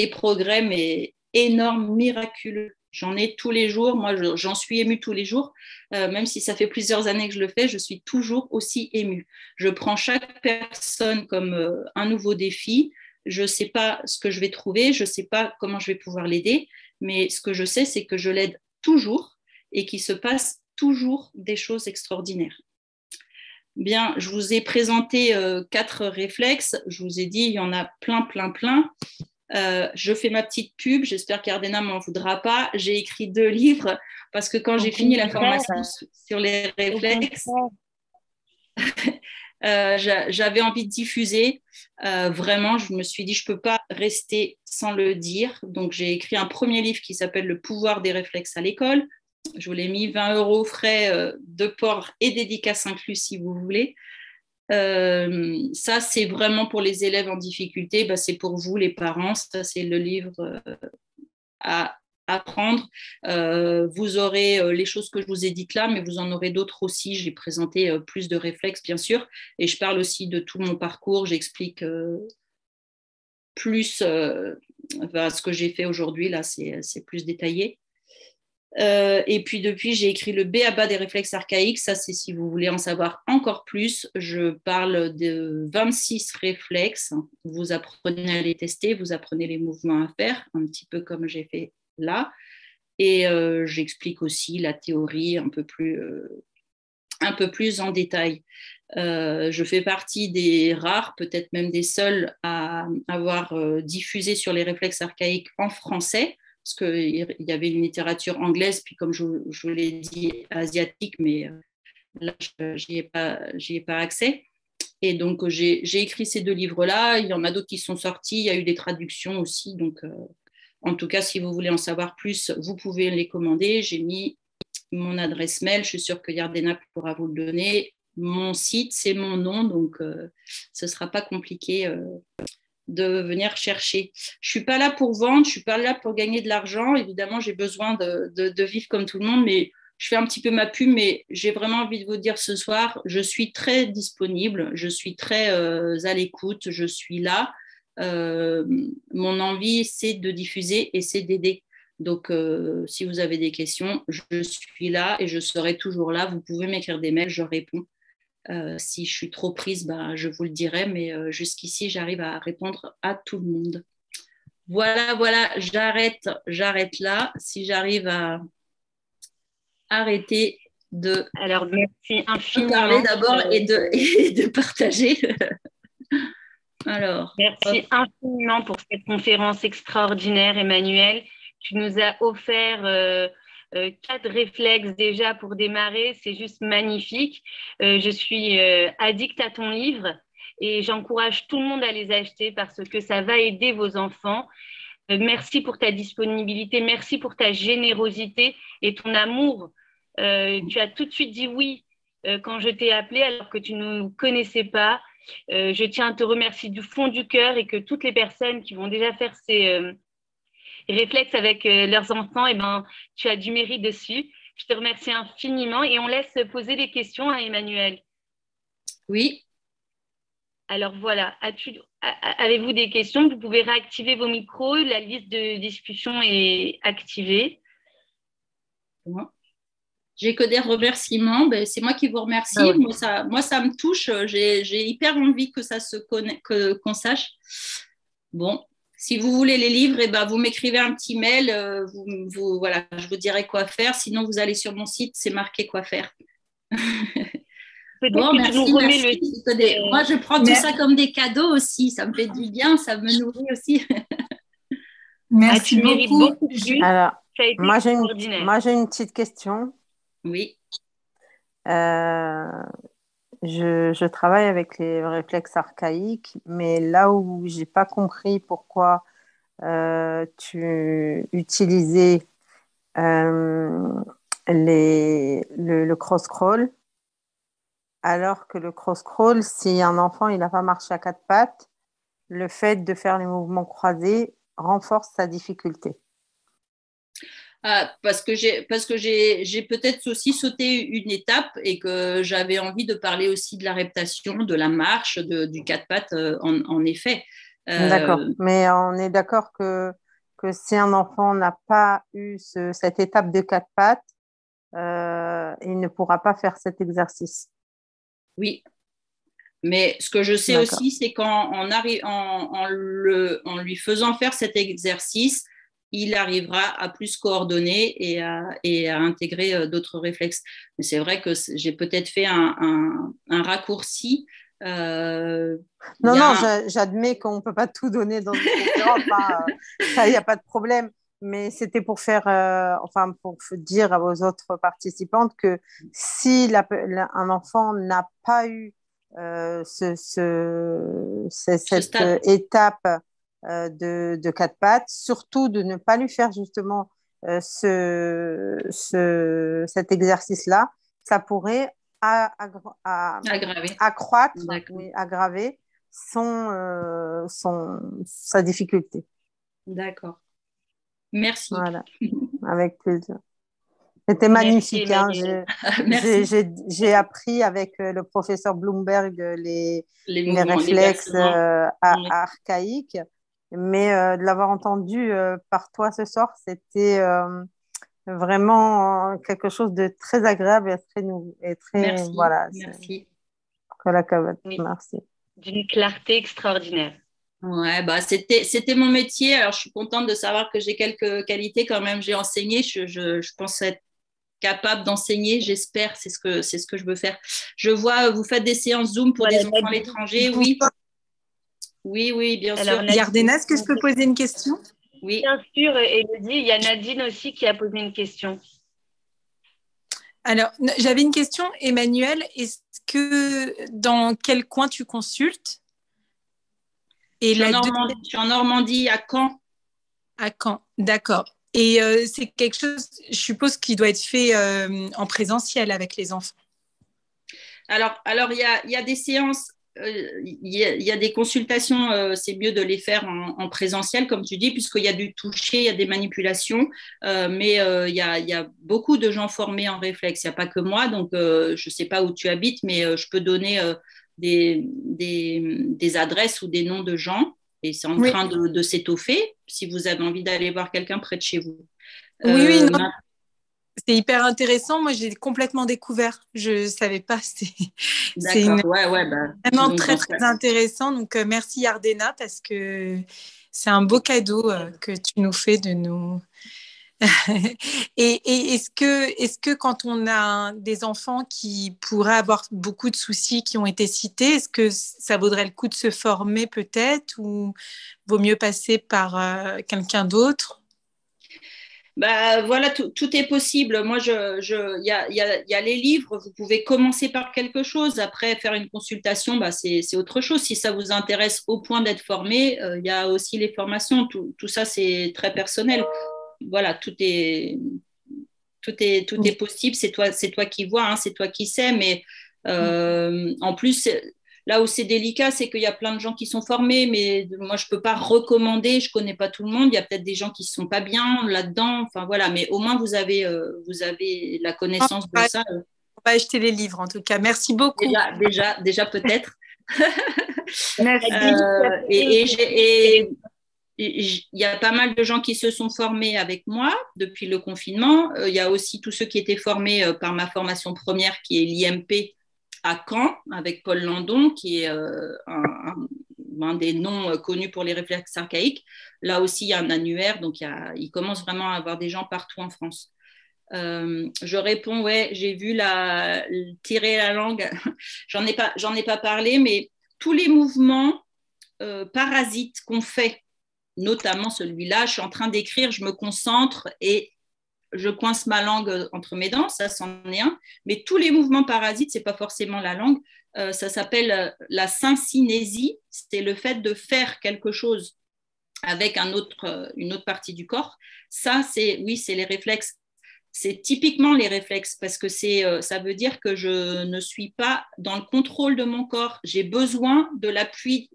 progrès, mais énormes, miraculeux. J'en ai tous les jours, moi j'en suis émue tous les jours, même si ça fait plusieurs années que je le fais, je suis toujours aussi émue. Je prends chaque personne comme un nouveau défi, je ne sais pas ce que je vais trouver, je ne sais pas comment je vais pouvoir l'aider, mais ce que je sais, c'est que je l'aide toujours et qu'il se passe toujours des choses extraordinaires. Bien, je vous ai présenté 4 réflexes, je vous ai dit, il y en a plein. Je fais ma petite pub, j'espère qu'Ardena ne m'en voudra pas. J'ai écrit 2 livres parce que quand j'ai fini la formation sur les réflexes, j'avais envie de diffuser. Vraiment, je me suis dit, je ne peux pas rester sans le dire. Donc, j'ai écrit un premier livre qui s'appelle Le pouvoir des réflexes à l'école. Je vous l'ai mis 20 € frais de port et dédicace inclus si vous voulez. Ça, c'est vraiment pour les élèves en difficulté, c'est pour vous, les parents. Ça, c'est le livre à apprendre. Vous aurez les choses que je vous ai dites là, mais vous en aurez d'autres aussi. J'ai présenté plus de réflexes, bien sûr, et je parle aussi de tout mon parcours. J'explique plus ce que j'ai fait aujourd'hui. Là, c'est plus détaillé. Et puis depuis, j'ai écrit le B.A.B.A. des réflexes archaïques. Ça, c'est si vous voulez en savoir encore plus. Je parle de 26 réflexes. Vous apprenez à les tester, vous apprenez les mouvements à faire, un petit peu comme j'ai fait là. Et j'explique aussi la théorie un peu plus en détail. Je fais partie des rares, peut-être même des seuls, à avoir diffusé sur les réflexes archaïques en français. Parce qu'il y avait une littérature anglaise, puis comme je vous l'ai dit, asiatique, mais là, j'y ai pas accès. Et donc, j'ai écrit ces 2 livres-là. Il y en a d'autres qui sont sortis. Il y a eu des traductions aussi. Donc, en tout cas, si vous voulez en savoir plus, vous pouvez les commander. J'ai mis mon adresse mail. Je suis sûre que Yardena pourra vous le donner. Mon site, c'est mon nom. Donc, ce ne sera pas compliqué de venir chercher. Je ne suis pas là pour vendre, je ne suis pas là pour gagner de l'argent. Évidemment, j'ai besoin de vivre comme tout le monde, mais je fais un petit peu ma pub, mais j'ai vraiment envie de vous dire ce soir, je suis très disponible, je suis très à l'écoute, je suis là. mon envie, c'est de diffuser et c'est d'aider. Donc, si vous avez des questions, je suis là et je serai toujours là. Vous pouvez m'écrire des mails, je réponds. Si je suis trop prise, je vous le dirai, mais jusqu'ici, j'arrive à répondre à tout le monde. Voilà, j'arrête là. Si j'arrive à arrêter de Alors, merci infiniment. parler d'abord et de partager. Alors, merci infiniment pour cette conférence extraordinaire, Emmanuelle. Tu nous as offert 4 réflexes déjà pour démarrer. C'est juste magnifique. Je suis addict à ton livre et j'encourage tout le monde à les acheter parce que ça va aider vos enfants. Merci pour ta disponibilité, merci pour ta générosité et ton amour. Tu as tout de suite dit oui quand je t'ai appelé alors que tu ne nous connaissais pas. Je tiens à te remercier du fond du cœur et que toutes les personnes qui vont déjà faire ces réflexes avec leurs enfants, tu as du mérite dessus. Je te remercie infiniment et on laisse poser les questions à Emmanuelle. Oui. Alors voilà, avez-vous des questions? Vous pouvez réactiver vos micros, la liste de discussion est activée. J'ai que des remerciements, c'est moi qui vous remercie. Ah ouais. Moi, ça me touche, j'ai hyper envie que ça qu'on sache. Bon, si vous voulez les livres, vous m'écrivez un petit mail, voilà, je vous dirai quoi faire. Sinon, vous allez sur mon site, c'est marqué quoi faire. Bon, merci. Moi, je prends tout ça comme des cadeaux aussi. Ça me fait du bien, ça me nourrit aussi. Merci beaucoup. Alors, moi, j'ai une petite question. Oui. Je travaille avec les réflexes archaïques, mais là où j'ai pas compris pourquoi tu utilisais le cross-crawl, alors que le cross-crawl, si un enfant il n'a pas marché à 4 pattes, le fait de faire les mouvements croisés renforce sa difficulté. Parce que j'ai peut-être aussi sauté une étape et que j'avais envie de parler aussi de la reptation, de la marche, du 4 pattes, en effet. D'accord, mais on est d'accord que si un enfant n'a pas eu cette étape de 4 pattes, il ne pourra pas faire cet exercice. Oui, mais ce que je sais aussi, c'est qu'en lui faisant faire cet exercice, il arrivera à plus coordonner et à intégrer d'autres réflexes. Mais c'est vrai que j'ai peut-être fait un raccourci. Non, j'admets qu'on ne peut pas tout donner dans une conférence, ça, il n'y a pas de problème. Mais c'était pour pour dire à vos autres participantes que si un enfant n'a pas eu cette étape de 4 pattes, surtout de ne pas lui faire justement cet exercice-là, ça pourrait accroître, aggraver sa difficulté. D'accord. Merci. Voilà, avec plaisir. C'était magnifique. J'ai appris avec le professeur Bloomberg les réflexes archaïques, mais de l'avoir entendu par toi ce soir, c'était vraiment quelque chose de très agréable et très merci. Voilà. Merci. Merci. D'une clarté extraordinaire. Ouais, c'était mon métier. Alors, je suis contente de savoir que j'ai quelques qualités quand même. J'ai enseigné. Je pense être capable d'enseigner. J'espère. C'est ce que je veux faire. Je vois, vous faites des séances Zoom pour des enfants à l'étranger. Oui. Oui, bien sûr. Yardena, est-ce que je peux poser une question? Oui. Bien sûr, Élodie. Il y a Nadine aussi qui a posé une question. Alors, j'avais une question, Emmanuelle. Est-ce que dans quel coin tu consultes? Je suis en Normandie, à Caen. À Caen, d'accord. Et c'est quelque chose, je suppose, qui doit être fait en présentiel avec les enfants. Alors il y a des séances, il y a des consultations, c'est mieux de les faire en présentiel, comme tu dis, puisqu'il y a du toucher, il y a des manipulations, mais il y a beaucoup de gens formés en réflexe. Il n'y a pas que moi, donc je ne sais pas où tu habites, mais je peux donner des adresses ou des noms de gens et c'est en Oui, train de s'étoffer si vous avez envie d'aller voir quelqu'un près de chez vous. oui, non, c'est hyper intéressant. Moi, j'ai complètement découvert. Je ne savais pas. C'est D'accord, ouais, bah, vraiment donc très, dans ce très cas, intéressant. Donc, merci Yardena parce que c'est un beau cadeau que tu nous fais de nous. Et est-ce que quand on a des enfants qui pourraient avoir beaucoup de soucis qui ont été cités, est-ce que ça vaudrait le coup de se former peut-être ou vaut mieux passer par quelqu'un d'autre? bah, voilà, tout est possible. Moi, il y a les livres, vous pouvez commencer par quelque chose, après faire une consultation, bah, c'est autre chose. Si ça vous intéresse au point d'être formé, il y a aussi les formations. Tout ça, c'est très personnel. Voilà, tout est possible. C'est toi qui vois, hein, c'est toi qui sais. Mais en plus, là où c'est délicat, c'est qu'il y a plein de gens qui sont formés, mais moi, je ne peux pas recommander. Je ne connais pas tout le monde. Il y a peut-être des gens qui ne sont pas bien là-dedans. Enfin, voilà. Mais au moins, vous avez la connaissance de ça. On va acheter les livres en tout cas. Merci beaucoup. Déjà peut-être. Merci. Et il y a pas mal de gens qui se sont formés avec moi depuis le confinement. Il y a aussi tous ceux qui étaient formés par ma formation première, qui est l'IMP à Caen, avec Paul Landon, qui est un des noms connus pour les réflexes archaïques. Là aussi, il y a un annuaire, donc il commence vraiment à avoir des gens partout en France. Je réponds, ouais, j'ai vu tirer la langue. J'en ai pas parlé, mais tous les mouvements parasites qu'on fait, notamment celui-là, je suis en train d'écrire, je me concentre et je coince ma langue entre mes dents, ça c'en est un. Mais tous les mouvements parasites, c'est pas forcément la langue, ça s'appelle la syncinésie, c'est le fait de faire quelque chose avec une autre partie du corps. Ça, c'est les réflexes. C'est typiquement les réflexes parce que ça veut dire que je ne suis pas dans le contrôle de mon corps. J'ai besoin de l'appui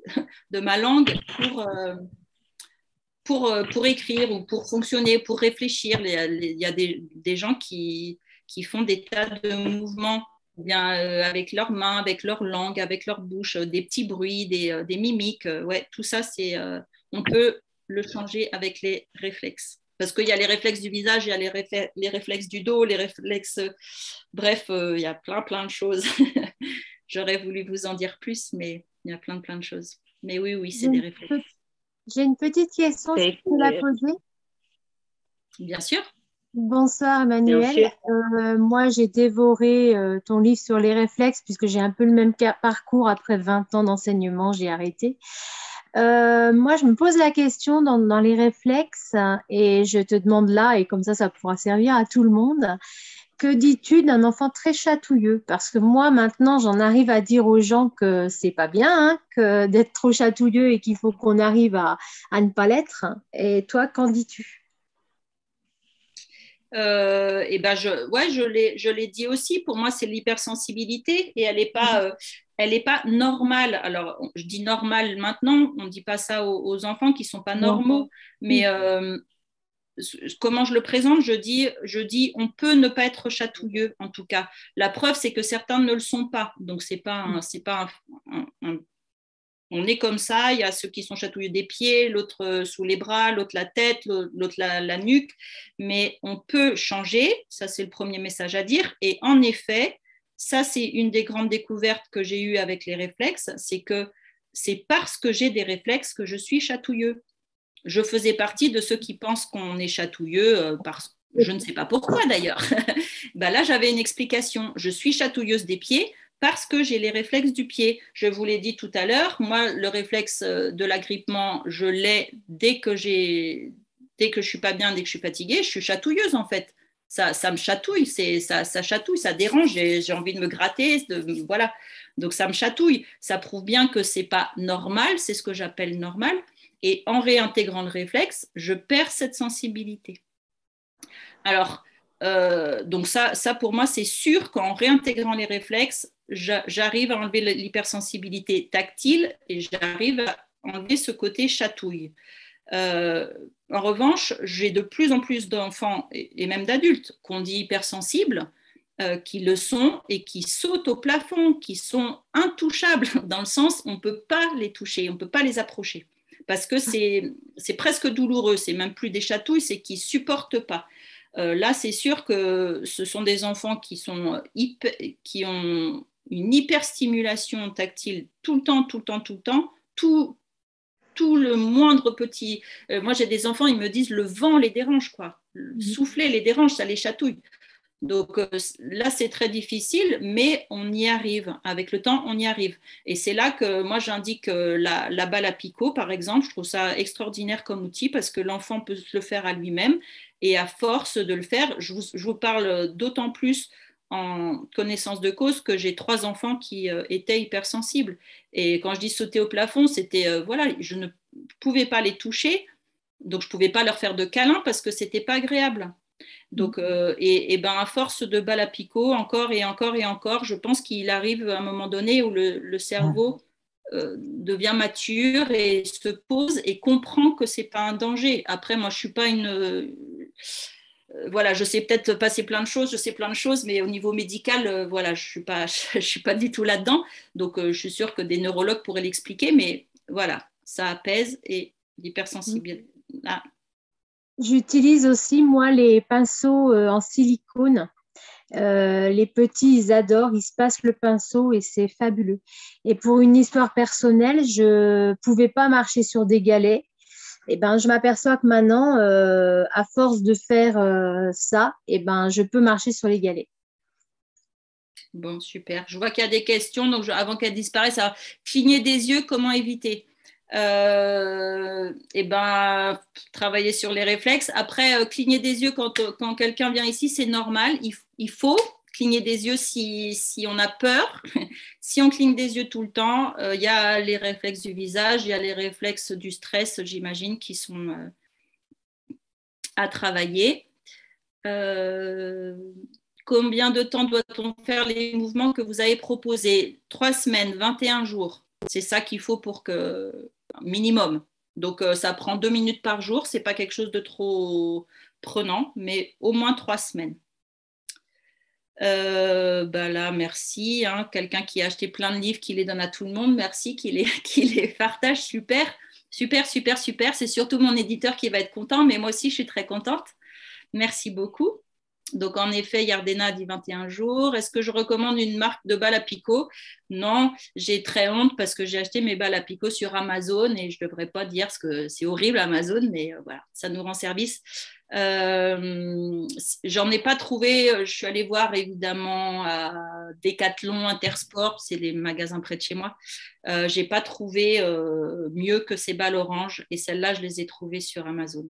de ma langue pour écrire ou pour fonctionner, pour réfléchir. Il y a des gens qui font des tas de mouvements bien, avec leurs mains, avec leur langue, avec leur bouche, des petits bruits, des mimiques. Ouais, tout ça, on peut le changer avec les réflexes. Parce qu'il y a les réflexes du visage, il y a les réflexes du dos, les réflexes... Bref, il y a plein de choses. J'aurais voulu vous en dire plus, mais il y a plein de choses. Mais oui, c'est des réflexes. J'ai une petite question, je peux la poser? Bien sûr. Bonsoir Bien Emmanuel. sûr. Moi, j'ai dévoré ton livre sur les réflexes puisque j'ai un peu le même parcours après 20 ans d'enseignement, j'ai arrêté. Moi, je me pose la question dans les réflexes et je te demande là, et comme ça pourra servir à tout le monde. Que dis-tu d'un enfant très chatouilleux? Parce que moi, maintenant, j'en arrive à dire aux gens que c'est pas bien, hein, que d'être trop chatouilleux et qu'il faut qu'on arrive à ne pas l'être. Et toi, qu'en dis-tu? Et ben je l'ai dit aussi. Pour moi, c'est l'hypersensibilité et elle est pas normale. Alors, je dis normale maintenant. On dit pas ça aux enfants qui sont pas Non. normaux. Mais comment je le présente, je dis, on peut ne pas être chatouilleux. En tout cas, la preuve, c'est que certains ne le sont pas. Donc, c'est pas on est comme ça, il y a ceux qui sont chatouilleux des pieds, l'autre sous les bras, l'autre la tête, l'autre la nuque, mais on peut changer, ça c'est le premier message à dire, et en effet, ça c'est une des grandes découvertes que j'ai eues avec les réflexes, c'est que c'est parce que j'ai des réflexes que je suis chatouilleux. Je faisais partie de ceux qui pensent qu'on est chatouilleux je ne sais pas pourquoi d'ailleurs. Ben là, j'avais une explication. Je suis chatouilleuse des pieds parce que j'ai les réflexes du pied. Je vous l'ai dit tout à l'heure, moi, le réflexe de l'agrippement, je l'ai dès que je suis pas bien, dès que je suis fatiguée, je suis chatouilleuse en fait. Ça me chatouille, ça chatouille, ça dérange, j'ai envie de me gratter, voilà. Donc ça me chatouille. Ça prouve bien que c'est pas normal, c'est ce que j'appelle normal. Et en réintégrant le réflexe, je perds cette sensibilité. Alors, donc ça pour moi, c'est sûr qu'en réintégrant les réflexes, j'arrive à enlever l'hypersensibilité tactile et j'arrive à enlever ce côté chatouille. En revanche, j'ai de plus en plus d'enfants et même d'adultes qu'on dit hypersensibles, qui le sont et qui sautent au plafond, qui sont intouchables, dans le sens on ne peut pas les toucher, on ne peut pas les approcher. parce que c'est presque douloureux. C'est même plus des chatouilles, c'est qu'ils ne supportent pas. Là, c'est sûr que ce sont des enfants qui ont une hyperstimulation tactile tout le temps, tout le temps, tout le temps, tout le moindre petit. Moi, j'ai des enfants, ils me disent le vent les dérange, quoi. Souffler les dérange, ça les chatouille. Donc là, c'est très difficile, mais on y arrive. Avec le temps, on y arrive. Et c'est là que moi, j'indique la balle à picot, par exemple. Je trouve ça extraordinaire comme outil parce que l'enfant peut se le faire à lui-même. Et à force de le faire, je vous parle d'autant plus en connaissance de cause que j'ai 3 enfants qui étaient hypersensibles. Et quand je dis sauter au plafond, c'était, voilà, je ne pouvais pas les toucher. Donc, je ne pouvais pas leur faire de câlins parce que ce n'était pas agréable. Donc, et ben, à force de balle à picot, encore et encore et encore, je pense qu'il arrive à un moment donné où le cerveau devient mature et se pose et comprend que c'est pas un danger. Après, moi, je suis pas une... voilà, je sais peut-être passer plein de choses, je sais plein de choses, mais au niveau médical, voilà, je suis pas du tout là-dedans. Donc, je suis sûre que des neurologues pourraient l'expliquer, mais voilà, ça apaise et l'hypersensibilité. Ah. J'utilise aussi, moi, les pinceaux en silicone. Les petits, ils adorent, ils se passent le pinceau et c'est fabuleux. Et pour une histoire personnelle, je pouvais pas marcher sur des galets. Et ben, je m'aperçois que maintenant, à force de faire ça, et ben, je peux marcher sur les galets. Bon, super. Je vois qu'il y a des questions, donc avant qu'elles disparaissent, alors, cligner des yeux, comment éviter? Et ben, travailler sur les réflexes. Après, cligner des yeux quand quelqu'un vient ici, c'est normal. Il faut cligner des yeux si on a peur. Si on cligne des yeux tout le temps, il y a les réflexes du visage, il y a les réflexes du stress, j'imagine, qui sont à travailler. Combien de temps doit-on faire les mouvements que vous avez proposés? 3 semaines, 21 jours. C'est ça qu'il faut pour que minimum. Donc, ça prend 2 minutes par jour. Ce n'est pas quelque chose de trop prenant, mais au moins 3 semaines. Ben là, merci. Hein. Quelqu'un qui a acheté plein de livres, qui les donne à tout le monde. Merci, qui les partage. Super, super, super, super. C'est surtout mon éditeur qui va être content, mais moi aussi, je suis très contente. Merci beaucoup. Donc, en effet, Yardena a dit 21 jours. Est-ce que je recommande une marque de balles à picot? Non, j'ai très honte parce que j'ai acheté mes balles à picot sur Amazon et je ne devrais pas dire ce que c'est horrible Amazon, mais voilà, ça nous rend service. J'en ai pas trouvé. Je suis allée voir évidemment à Decathlon, Intersport, c'est les magasins près de chez moi. J'ai pas trouvé mieux que ces balles oranges et celles-là, je les ai trouvées sur Amazon.